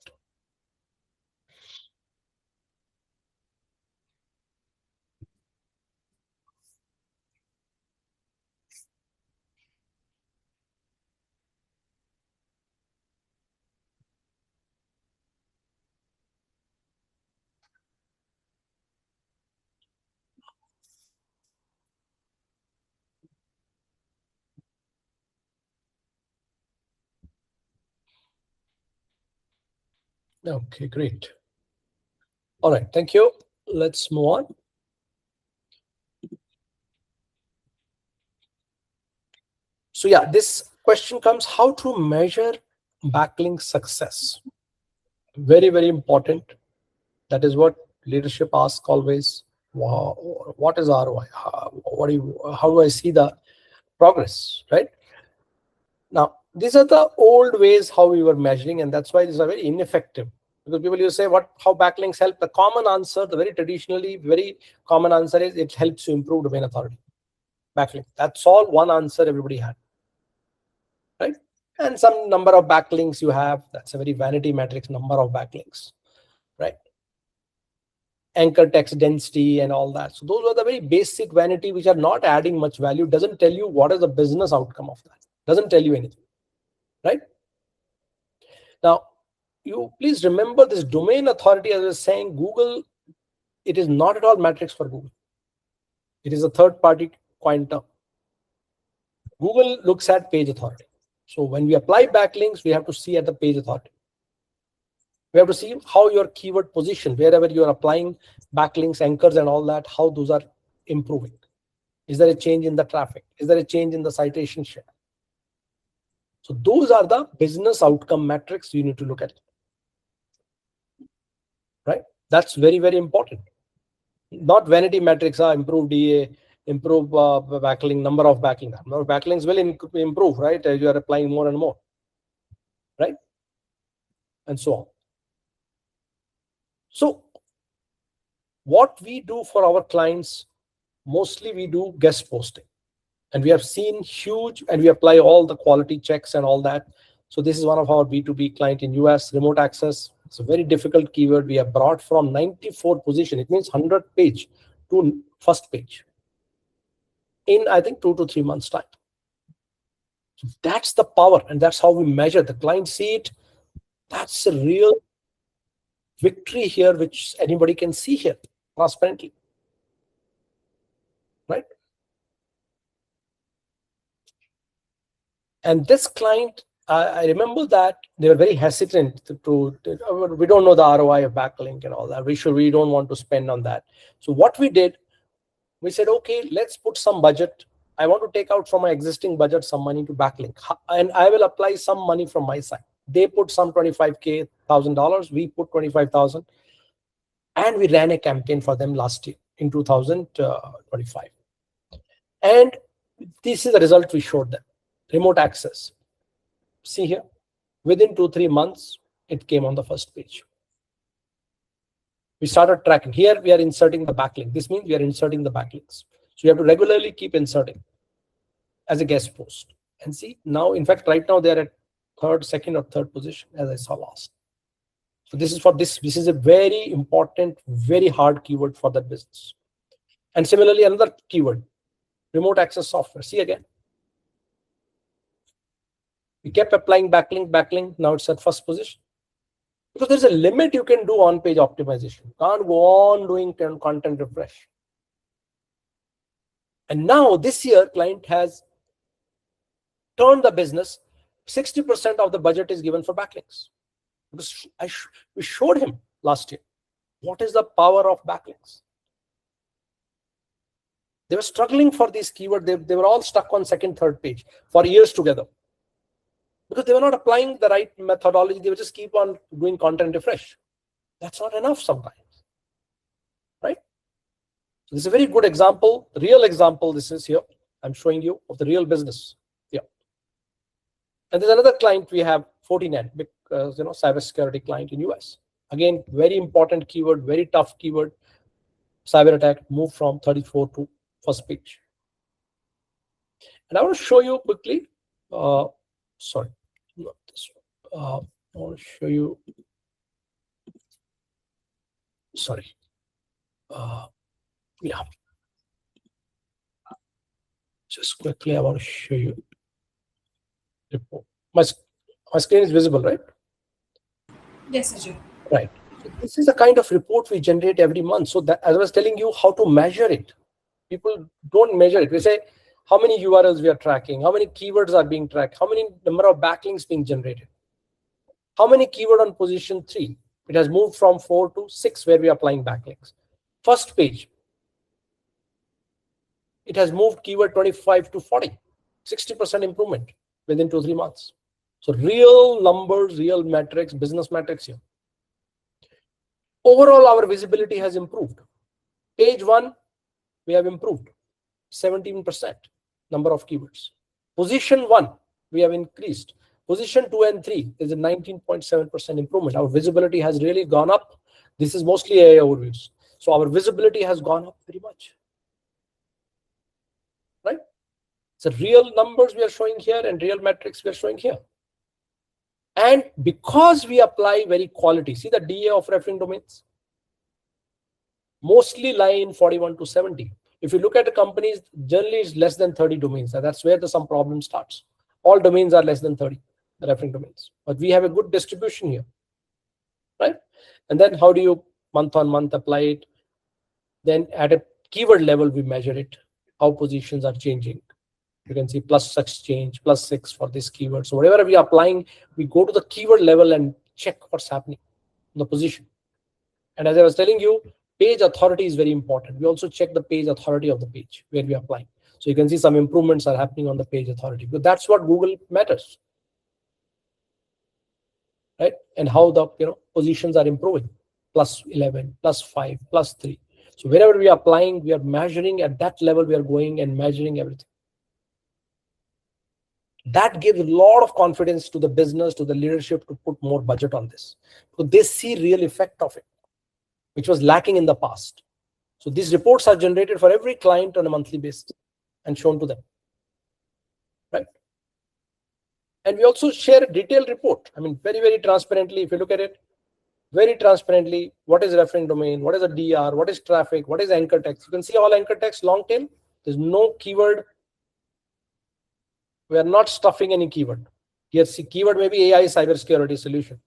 Okay, great. All right, thank you. Let's move on. So yeah, this question comes, how to measure backlink success? Very, very important. That is what leadership asks always. Wow, what is ROI? How do I see the progress, right? Now, these are the old ways how we were measuring, and that's why these are very ineffective. Because people say, how backlinks help? The common answer, the very common answer is it helps you improve domain authority. Backlink. That's all one answer everybody had, right? And some number of backlinks you have. That's a very vanity matrix, number of backlinks, right? Anchor text density and all that. So those are the very basic vanity which are not adding much value. Doesn't tell you what is the business outcome of that. Doesn't tell you anything, right? Now, you please remember this domain authority, as I was saying, Google, it is not at all metrics for Google. It is a third-party coin term. Google looks at page authority. So when we apply backlinks, we have to see at the page authority. We have to see how your keyword position, wherever you are applying backlinks, anchors, and all that, how those are improving. Is there a change in the traffic? Is there a change in the citation share? So those are the business outcome metrics you need to look at, right? That's very, very important. Not vanity metrics are improved DA, improve backlink, number of backlinks. Number of backlinks will improve, right? As you are applying more and more, right? And so on. So what we do for our clients, mostly we do guest posting. And we have seen huge, and we apply all the quality checks and all that. So this is one of our B2B client in US, remote access. It's a very difficult keyword. We have brought from 94 position. It means 100 page to first page in, I think, 2 to 3 months time. So that's the power, and that's how we measure. The client see it. That's a real victory here, which anybody can see here transparently, right? And this client, I remember that they were very hesitant to we don't know the ROI of backlink and all that. We don't want to spend on that. So what we did, we said, okay, let's put some budget. I want to take out from my existing budget some money to backlink, and I will apply some money from my side. They put some $25,000. We put 25,000, and we ran a campaign for them last year in 2025. And this is the result we showed them. Remote access. See here, within 2-3 months, it came on the first page. We started tracking. Here we are inserting the backlink. This means we are inserting the backlinks. So you have to regularly keep inserting as a guest post. And see, now, in fact, right now they're at second or third position, as I saw last. So this is for this. This is a very important, very hard keyword for that business. And similarly, another keyword, remote access software. See again. We kept applying backlink. Now it's at first position. Because there's a limit you can do on-page optimization. You can't go on doing content refresh. And now this year, client has turned the business. 60% of the budget is given for backlinks. Because we showed him last year what is the power of backlinks. They were struggling for these keywords. They were all stuck on second, third page for years together. Because they were not applying the right methodology. They would just keep on doing content refresh. That's not enough sometimes, right? So this is a very good example, real example. This is here. I'm showing you of the real business. Yeah. And there's another client we have, 49, big, cybersecurity client in US. Again, very important keyword, very tough keyword. Cyber attack moved from 34 to first page. And I want to show you quickly. Sorry, not this one. I want to show you. Sorry. Yeah. Just quickly, I want to show you. My screen is visible, right? Yes, Ajay. Right. So this is a kind of report we generate every month. So that, as I was telling you, how to measure it. People don't measure it. We say how many URLs we are tracking, how many keywords are being tracked, how many number of backlinks being generated, how many keyword on position 3. It has moved from 4 to 6 where we are applying backlinks. First page, it has moved keyword 25 to 40, 60% improvement within 2-3 months. So real numbers, real metrics, business metrics here. Overall, our visibility has improved. Page 1, we have improved 17% number of keywords. Position 1, we have increased. Position 2 and 3 is a 19.7% improvement. Our visibility has really gone up. This is mostly AI overviews. So our visibility has gone up very much. Right? So real numbers we are showing here and real metrics we are showing here. And because we apply very quality, see the DA of referring domains mostly lie in 41 to 70. If you look at the companies, generally it's less than 30 domains. That's where some problem starts. All domains are less than 30, the referring domains. But we have a good distribution here, right? And then how do you month on month apply it? Then at a keyword level, we measure it, how positions are changing. You can see +6 change, +6 for this keyword. So whatever we are applying, we go to the keyword level and check what's happening in the position. And as I was telling you, page authority is very important. We also check the page authority of the page where we are applying. So you can see some improvements are happening on the page authority. But that's what Google matters, right? And how the positions are improving, +11, +5, +3. So wherever we are applying, we are measuring at that level. We are going and measuring everything. That gives a lot of confidence to the business, to the leadership to put more budget on this. So they see real effect of it, which was lacking in the past. So these reports are generated for every client on a monthly basis and shown to them, right? And we also share a detailed report. I mean, very, very transparently, if you look at it, very transparently, what is referring domain, what is a DR, what is traffic, what is anchor text. You can see all anchor text, long tail. There's no keyword. We are not stuffing any keyword. Here, see, keyword may be AI cybersecurity solution,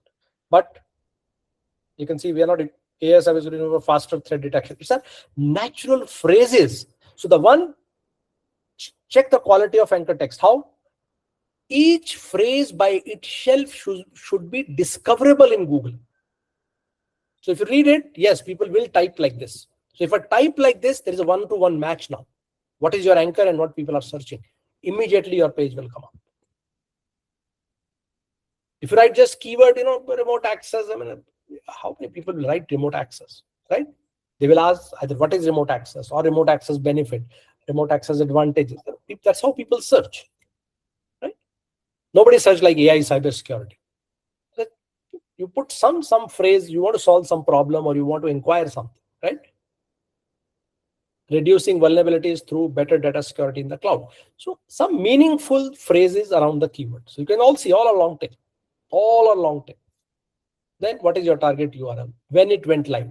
but you can see we are not AI cybersecurity for faster threat detection. It's a natural phrases. So the one, check the quality of anchor text. How? Each phrase by itself should be discoverable in Google. So if you read it, yes, people will type like this. So if I type like this, there is a one-to-one match now. What is your anchor and what people are searching? Immediately your page will come up. If you write just keyword, remote access, I mean, how many people will write remote access, right? They will ask either what is remote access or remote access benefit, remote access advantages. That's how people search, right? Nobody search like AI cybersecurity. You put some phrase, you want to solve some problem or you want to inquire something, right? Reducing vulnerabilities through better data security in the cloud. So some meaningful phrases around the keyword. So you can all see all are long tail. All are long tail. Then what is your target URL? When it went live,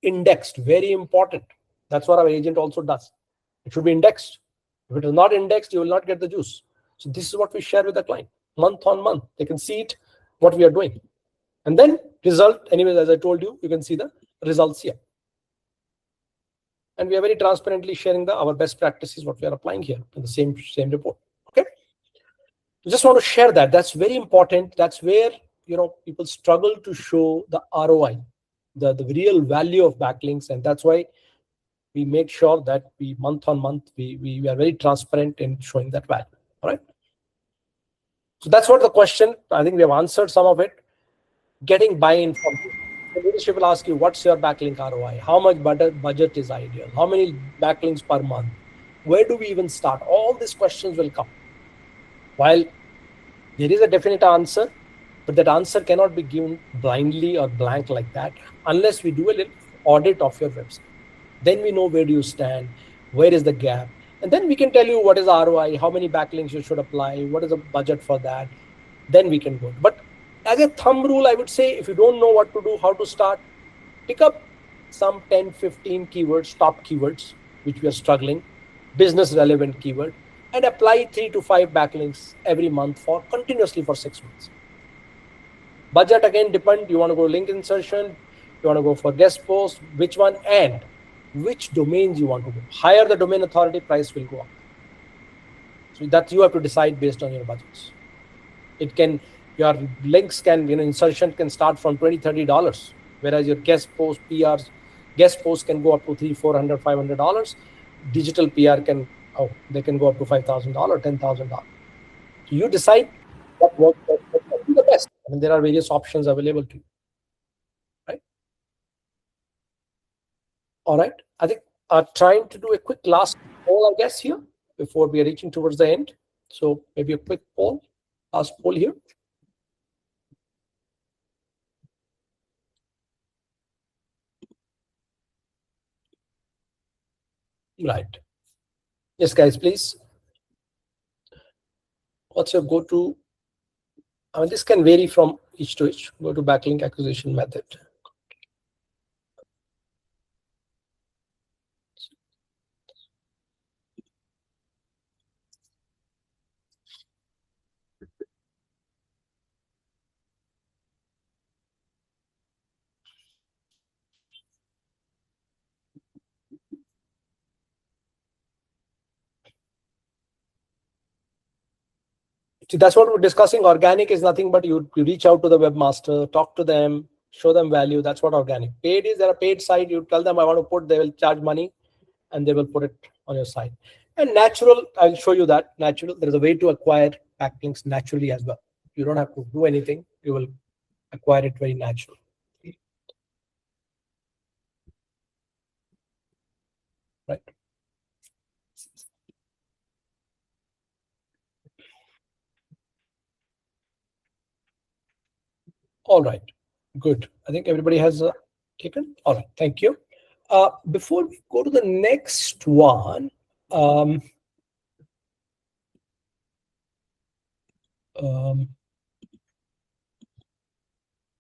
indexed, very important. That's what our agent also does. It should be indexed. If it is not indexed, you will not get the juice. So this is what we share with the client month on month. They can see it, what we are doing. And then result, anyways, as I told you, you can see the results here. And we are very transparently sharing our best practices, what we are applying here in the same report. Okay. I just want to share that. That's very important. That's where people struggle to show the ROI, the real value of backlinks, and that's why we make sure that we month on month we are very transparent in showing that value. All right. So that's what the question. I think we have answered some of it. Getting buy-in from you. The leadership will ask you, what's your backlink ROI? How much budget is ideal? How many backlinks per month? Where do we even start? All these questions will come. While there is a definite answer, but that answer cannot be given blindly or blank like that unless we do a little audit of your website. Then we know where do you stand, where is the gap, and then we can tell you what is ROI, how many backlinks you should apply, what is the budget for that. Then we can go. But as a thumb rule, I would say if you don't know what to do, how to start, pick up some 10, 15 keywords, top keywords, which we are struggling, business relevant keyword, and apply 3 to 5 backlinks every month for continuously for 6 months. Budget again depend. You want to go link insertion, you want to go for guest post, which one, and which domains you want to go. Higher the domain authority, price will go up. So that you have to decide based on your budgets. Your links can, insertion can start from $20-$30, whereas your guest post PRs, guest posts can go up to $300, $400, $500. Digital PR they can go up to $5,000, $10,000. So you decide what works the best. I mean, there are various options available to you, right? All right. I think trying to do a quick last poll, I guess, here before we are reaching towards the end. So maybe a quick poll, last poll here. Right. Yes, guys, please. What's your go-to? I mean, this can vary from each to each. Go to backlink acquisition method. See, that's what we're discussing. Organic is nothing but you reach out to the webmaster, talk to them, show them value. That's what organic. Paid is, there are paid site. You tell them I want to put, they will charge money and they will put it on your site. And natural, I'll show you that. Natural, there is a way to acquire backlinks naturally as well. You don't have to do anything. You will acquire it very naturally. Right. All right. Good. I think everybody has taken. All right. Thank you. Before we go to the next one,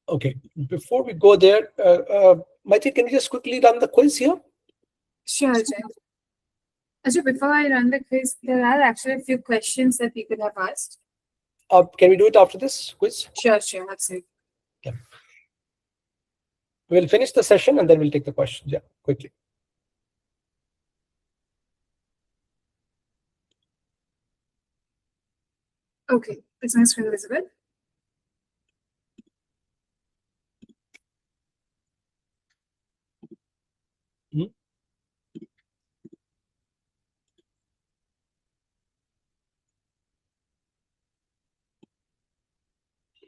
okay. Before we go there, Maiti, can you just quickly run the quiz here? Sure, Ajay. Ajay, before I run the quiz, there are actually a few questions that people have asked. Can we do it after this quiz? Sure, absolutely. Yeah. We'll finish the session and then we'll take the questions. Yeah, quickly. Okay, is my screen visible?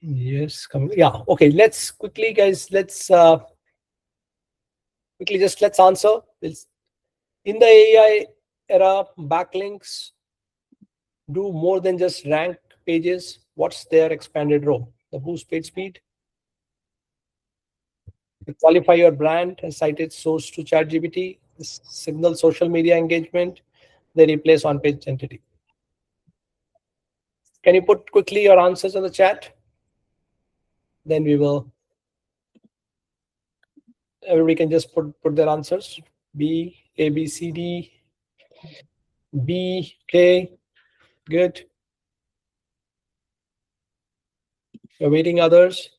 Yes, coming. Yeah. Okay. Let's quickly, guys. Let's quickly let's answer. In the AI era, backlinks do more than just rank pages. What's their expanded role? The boost page speed. They qualify your brand and cite its source to ChatGPT. Signal social media engagement. They replace on-page entity. Can you put quickly your answers in the chat? Then we will Everybody can just put their answers. B, A, B, C, D, B, K. Good. You're waiting others.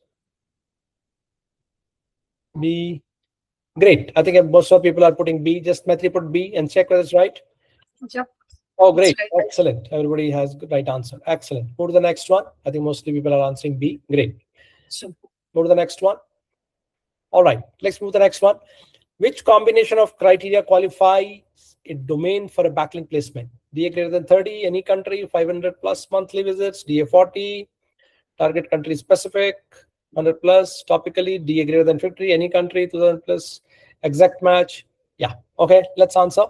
B. Great. I think most of people are putting B. Just Maitri put B and check whether it's right. Yep. Oh, great. Right. Excellent. Everybody has the right answer. Excellent. Go to the next one. I think mostly people are answering B. Great. So go to the next one. All right. Let's move to the next one. Which combination of criteria qualifies a domain for a backlink placement? DA greater than 30, any country, 500 plus monthly visits, DA 40, target country specific, 100 plus, topically, DA greater than 50, any country, 2000 plus, exact match. Yeah. Okay. Let's answer.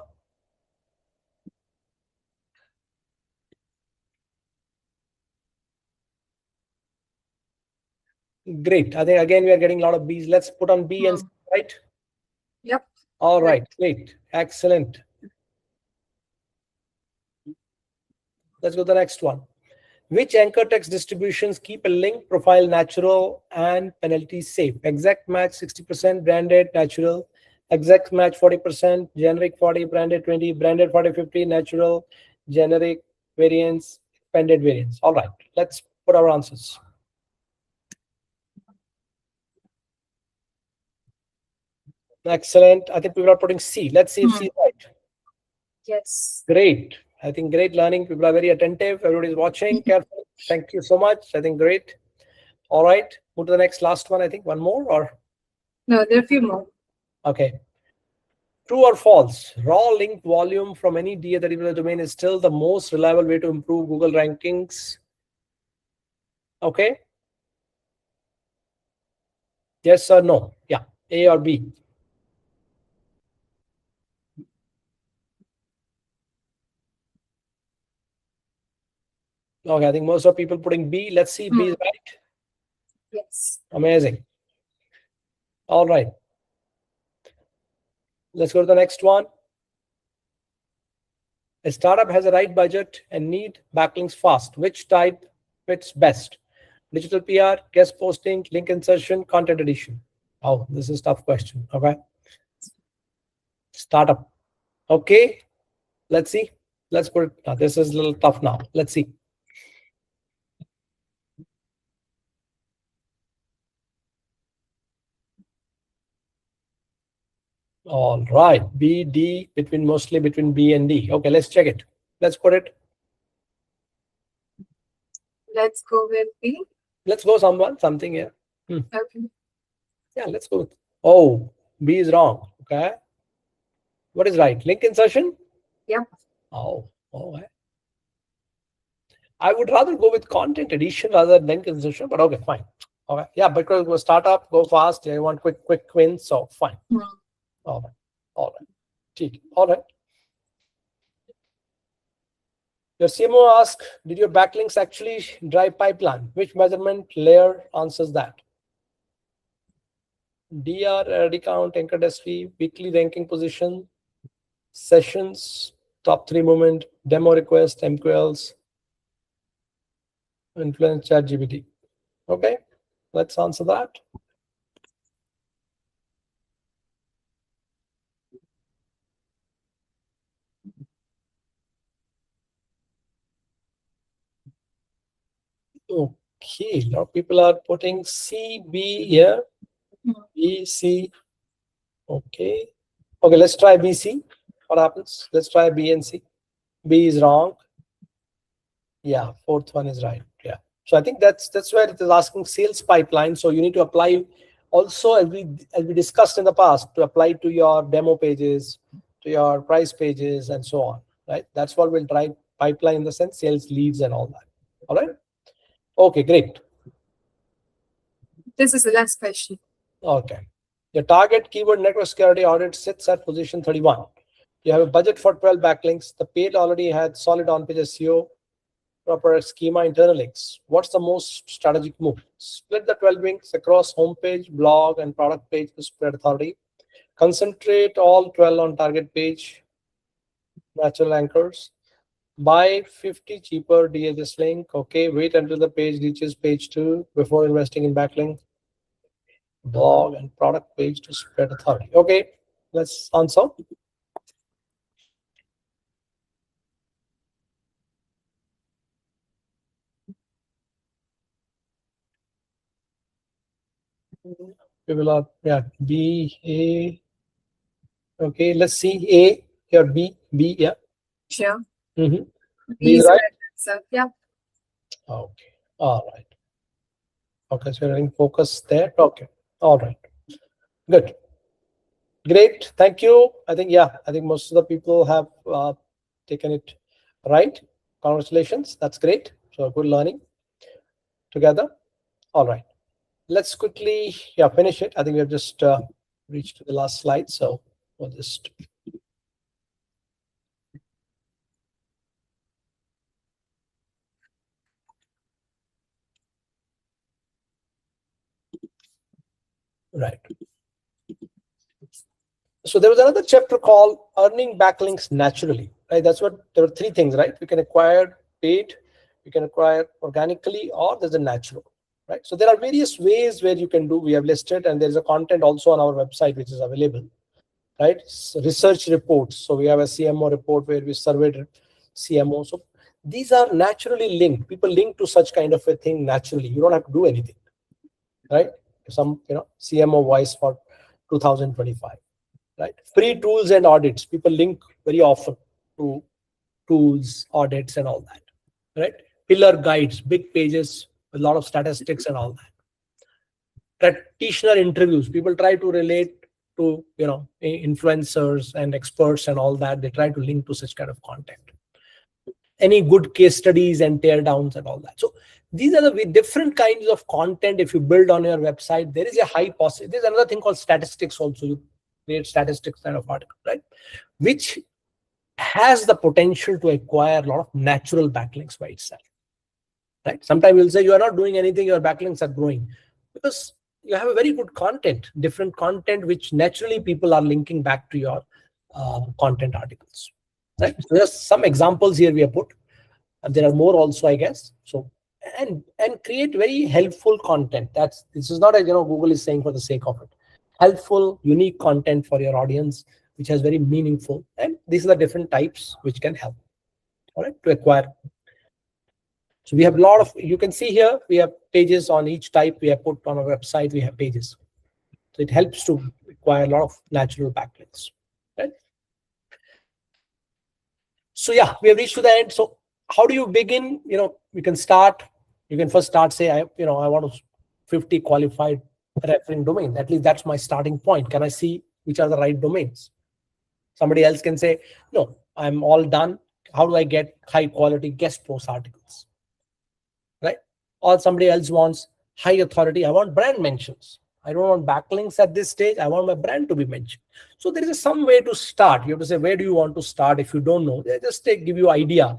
Great. I think again we are getting a lot of B's. Let's put on B and C, right? Yep. All right. Great. Excellent. Let's go to the next one. Which anchor text distributions keep a link profile natural and penalty safe? Exact match 60%, branded natural. Exact match 40%, generic 40, branded 20, branded 40, 50, natural, generic variants, expanded variants. All right. Let's put our answers. Excellent. I think people are putting C. Let's see if C is right. Yes. Great. I think great learning. People are very attentive. Everybody's watching carefully. Thank you so much. I think great. All right. Move to the next last one. I think one more or No, there are a few more. okay. True or false? Raw link volume from any DA that is in the domain is still the most reliable way to improve Google rankings. Okay. Yes or no? Yeah. A or B? Okay. I think most of people putting B. Let's see if B is right. Yes. Amazing. All right. Let's go to the next one. A startup has a right budget and need backlinks fast. Which type fits best? Digital PR, guest posting, link insertion, content edition. Oh, this is a tough question. Okay. Startup. Okay. Let's see. Let's put it. Now, this is a little tough now. Let's see. All right. B, D, mostly between B and D. Okay, let's check it. Let's put it. Let's go with B. Let's go something here. Okay. Yeah, let's go with. Oh, B is wrong. Okay. What is right? Link insertion? Yep. Oh, okay. I would rather go with content edition rather than link insertion, but okay, fine. Okay. Yeah, because it was startup, go fast. Yeah, you want quick wins, so fine. All right. All right. All right. Your CMO asks, did your backlinks actually drive pipeline? Which measurement layer answers that? DR, RD count, anchor SV, weekly ranking position, sessions, top 3 movement, demo request, MQLs, influence ChatGPT. Okay, let's answer that. Okay, now people are putting C, B here, B, C. Okay. Okay, let's try B, C. What happens? Let's try B and C. B is wrong. Yeah, fourth one is right. Yeah. So I think that's where it is asking sales pipeline. So you need to apply also, as we discussed in the past, to apply to your demo pages, to your price pages, and so on. Right. That's what will drive pipeline in the sense sales leads and all that. All right. Okay, great. This is the last question. Okay. Your target keyword network security audit sits at position 31. You have a budget for 12 backlinks. The page already had solid on-page SEO, proper schema, internal links. What's the most strategic move? Split the 12 links across homepage, blog, and product page to spread authority. Concentrate all 12 on target page, natural anchors. Buy 50 cheaper DHS link. Okay, wait until the page reaches page 2 before investing in backlink. blog and product page to spread authority. Okay, let's answer. People are, yeah, B, A. Okay, let's see. A here, B, yeah. Sure. B B is is right. correct answer. Yeah. Okay, all right. Okay, so you're in focus there. Okay, all right. Good. Great. Thank you. I think, yeah, I think most of the people have taken it right. Congratulations. That's great. So good learning together. All right. Let's quickly, yeah, finish it. I think we have just reached the last slide. So we'll just. Right. So there was another chapter called earning backlinks naturally, right? That's what, there were three things, right? We can acquire paid, we can acquire organically, or there's a natural, right? So there are various ways where you can do, we have listed, and there's a content also on our website which is available, right? So research reports. So we have a CMO report where we surveyed CMO. So these are naturally linked. People link to such kind of a thing naturally. You don't have to do anything, right? Some, CMO voice for 2025. Right, free tools and audits. People link very often to tools, audits, and all that. Right, pillar guides, big pages, a lot of statistics and all that. Practitioner interviews. People try to relate to influencers and experts and all that. They try to link to such kind of content. Any good case studies and tear downs and all that. So these are the different kinds of content. If you build on your website, there is a high possibility. There's another thing called statistics also. You create statistics kind of article, right? Which has the potential to acquire a lot of natural backlinks by itself. Right? Sometimes you'll say you are not doing anything, your backlinks are growing because you have a very good content, different content, which naturally people are linking back to your content articles. Right? So there's some examples here we have put, and there are more also, I guess. So and create very helpful content. This is not a Google is saying for the sake of it. Helpful, unique content for your audience, which has very meaningful, and these are the different types which can help. All right, to acquire. So we have a lot of, you can see here, we have pages on each type. We have put on our website, we have pages. So it helps to acquire a lot of natural backlinks. Right? So yeah, we have reached to the end. So how do you begin? You can start. You can first start, say, I want to 50 qualified referring domain. At least that's my starting point. Can I see which are the right domains? Somebody else can say, no, I'm all done. How do I get high quality guest post articles? Right? Or somebody else wants high authority. I want brand mentions. I don't want backlinks at this stage. I want my brand to be mentioned. So there is some way to start. You have to say, where do you want to start? If you don't know, they just give you idea.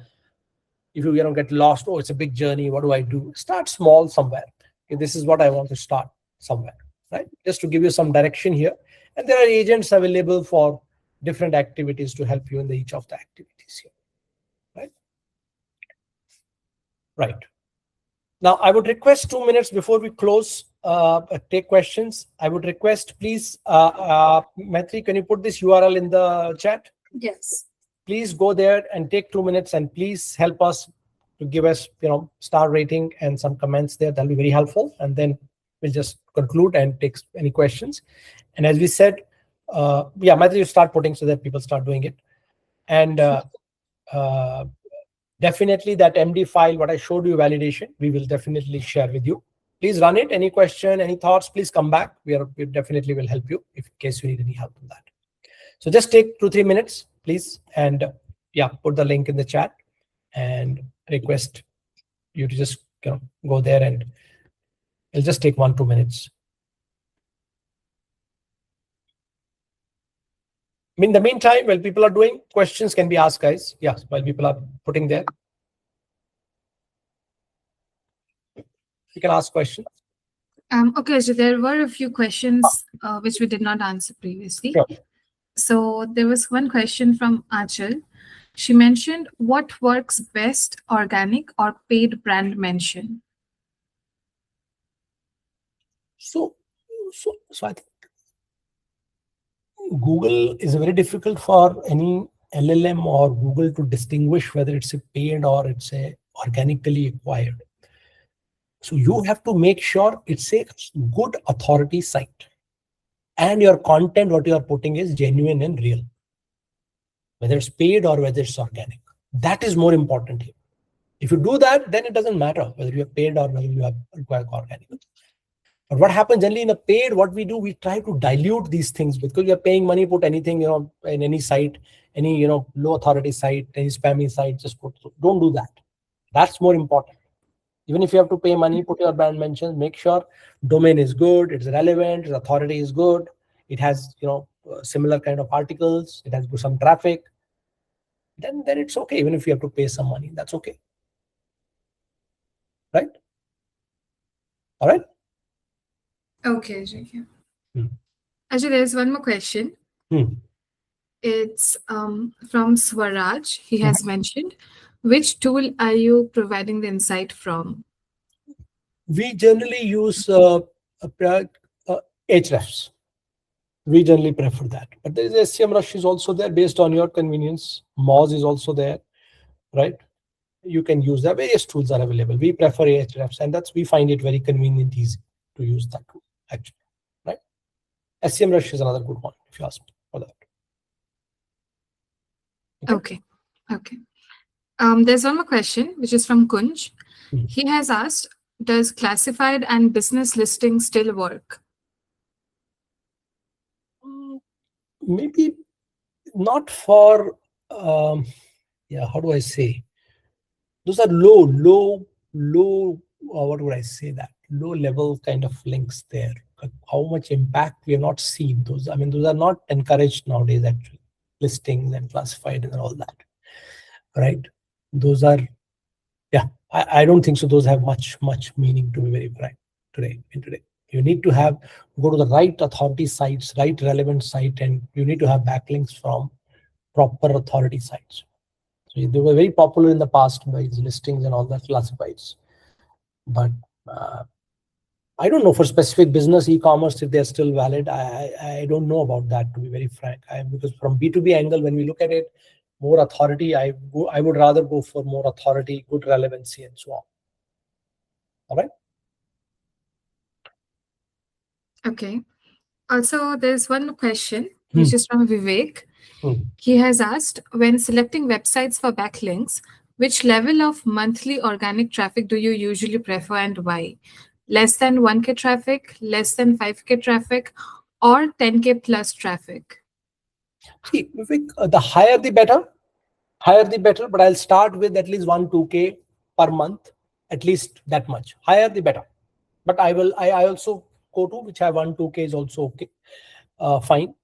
If you get lost, oh, it's a big journey. What do I do? Start small somewhere. Okay, this is what I want to start somewhere, right? Just to give you some direction here. And there are agents available for different activities to help you in each of the activities here, right? Right. Now, I would request 2 minutes before we close, take questions. I would request, please, Maitri, can you put this URL in the chat? Yes. Please go there and take 2 minutes, and please help us to give us, star rating and some comments there. That'll be very helpful. And then we'll just conclude and take any questions. And as we said, yeah, Maitri, you start putting so that people start doing it. And definitely that MD file, what I showed you, validation, we will definitely share with you. Please run it. Any question, any thoughts, please come back. We definitely will help you in case you need any help on that. So just take 2-3 minutes, please. And yeah, put the link in the chat and request you to just go there, and it'll just take 1-2 minutes. In the meantime, while people are doing, questions can be asked, guys. Yes, while people are putting there, you can ask questions. Okay, so there were a few questions which we did not answer previously. Sure. So there was one question from Achal. She mentioned, what works best, organic or paid brand mention? So So I think Google is very difficult for any LLM or Google to distinguish whether it's a paid or it's a organically acquired. So you have to make sure it's a good authority site and your content, what you are putting, is genuine and real, whether it's paid or whether it's organic. That is more important here. If you do that, then it doesn't matter whether you have paid or whether you have acquired organic. But what happens generally in a paid, what we do, we try to dilute these things because you're paying money, put anything, in any site, any, low authority site, any spammy site, just put. So don't do that. That's more important. Even if you have to pay money, put your brand mentions, make sure domain is good, it's relevant, its authority is good, it has, similar kind of articles, it has some traffic. Then it's okay. Even if you have to pay some money, that's okay. Right? All right. Okay, Ajay. Hmm. Ajay, there's one more question. It's from Swaraj. He has mentioned, which tool are you providing the insight from? We generally use Hrefs. We generally prefer that. But there is SEMrush is also there based on your convenience. Moz is also there, right? You can use that. Various tools are available. We prefer Ahrefs, and we find it very convenient, easy to use that tool, actually, right? SEMrush is another good one, if you ask me for that. Okay. There's one more question, which is from Kunj. He has asked, does classified and business listing still work? Maybe not for, how do I say? Those are low, what would I say that? Low level kind of links there. How much impact we have not seen. Those are not encouraged nowadays, actually. Listings and classified and all that, right? Those are, I don't think so. Those have much meaning, to be very frank, today. You need to go to the right authority sites, right relevant site, and you need to have backlinks from proper authority sites. So they were very popular in the past by listings and all that classifieds. But I don't know for specific business e-commerce if they're still valid. I don't know about that, to be very frank. Because from B2B angle, when we look at it, more authority, I would rather go for more authority, good relevancy, and so on. All right. Okay. Also, there's one question, which is from Vivek. He has asked, when selecting websites for backlinks, which level of monthly organic traffic do you usually prefer and why? Less than 1K traffic, less than 5K traffic, or 10K plus traffic? See, Vivek, the higher the better. Higher the better, but I'll start with at least 1-2K per month, at least that much. Higher the better. But I also go to which have 1-2K is also okay. Fine.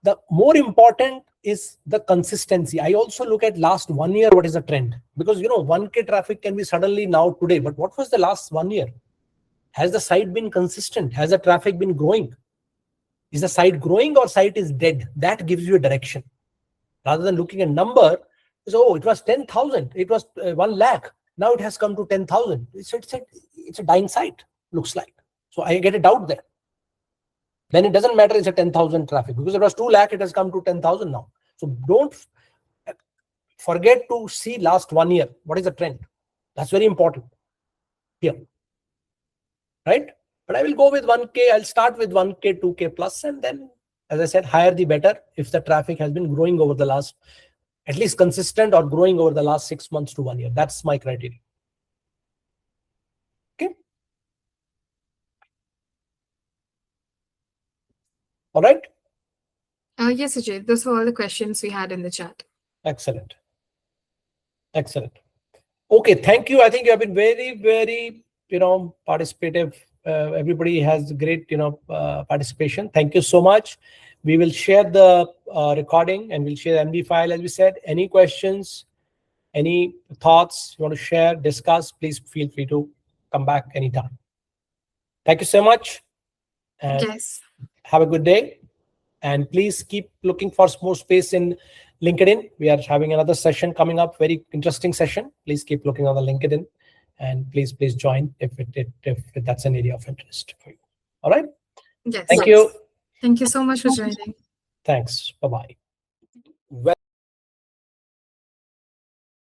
The more important is the consistency. I also look at last 1 year, what is the trend? Because 1K traffic can be suddenly now today, but what was the last 1 year? Has the site been consistent? Has the traffic been growing? Is the site growing or site is dead? That gives you a direction. Rather than looking at number, so it was 10,000, it was 1 lakh. Now it has come to 10,000. It's a dying site, looks like. So I get a doubt there. Then it doesn't matter it's a 10,000 traffic because it was 2 lakh, it has come to 10,000 now. So don't forget to see last 1 year. What is the trend? That's very important here, right? But I will go with 1K. I'll start with 1K, 2K plus, and then, as I said, higher the better if the traffic has been growing over the last, at least consistent or growing over the last 6 months to 1 year. That's my criteria. Okay. All right. Yes, Ajay. Those were all the questions we had in the chat. Excellent. Okay. Thank you. I think you have been very, very, participative. Everybody has great, participation. Thank you so much. We will share the recording and we'll share the MD file, as we said. Any questions, any thoughts you want to share, discuss, please feel free to come back anytime. Thank you so much. And yes. Have a good day. And please keep looking for more space in LinkedIn. We are having another session coming up, very interesting session. Please keep looking on the LinkedIn and please join if that's an area of interest for you. All right. Yes. Thank you. Thank you so much for joining. Thanks. Bye-bye. Well,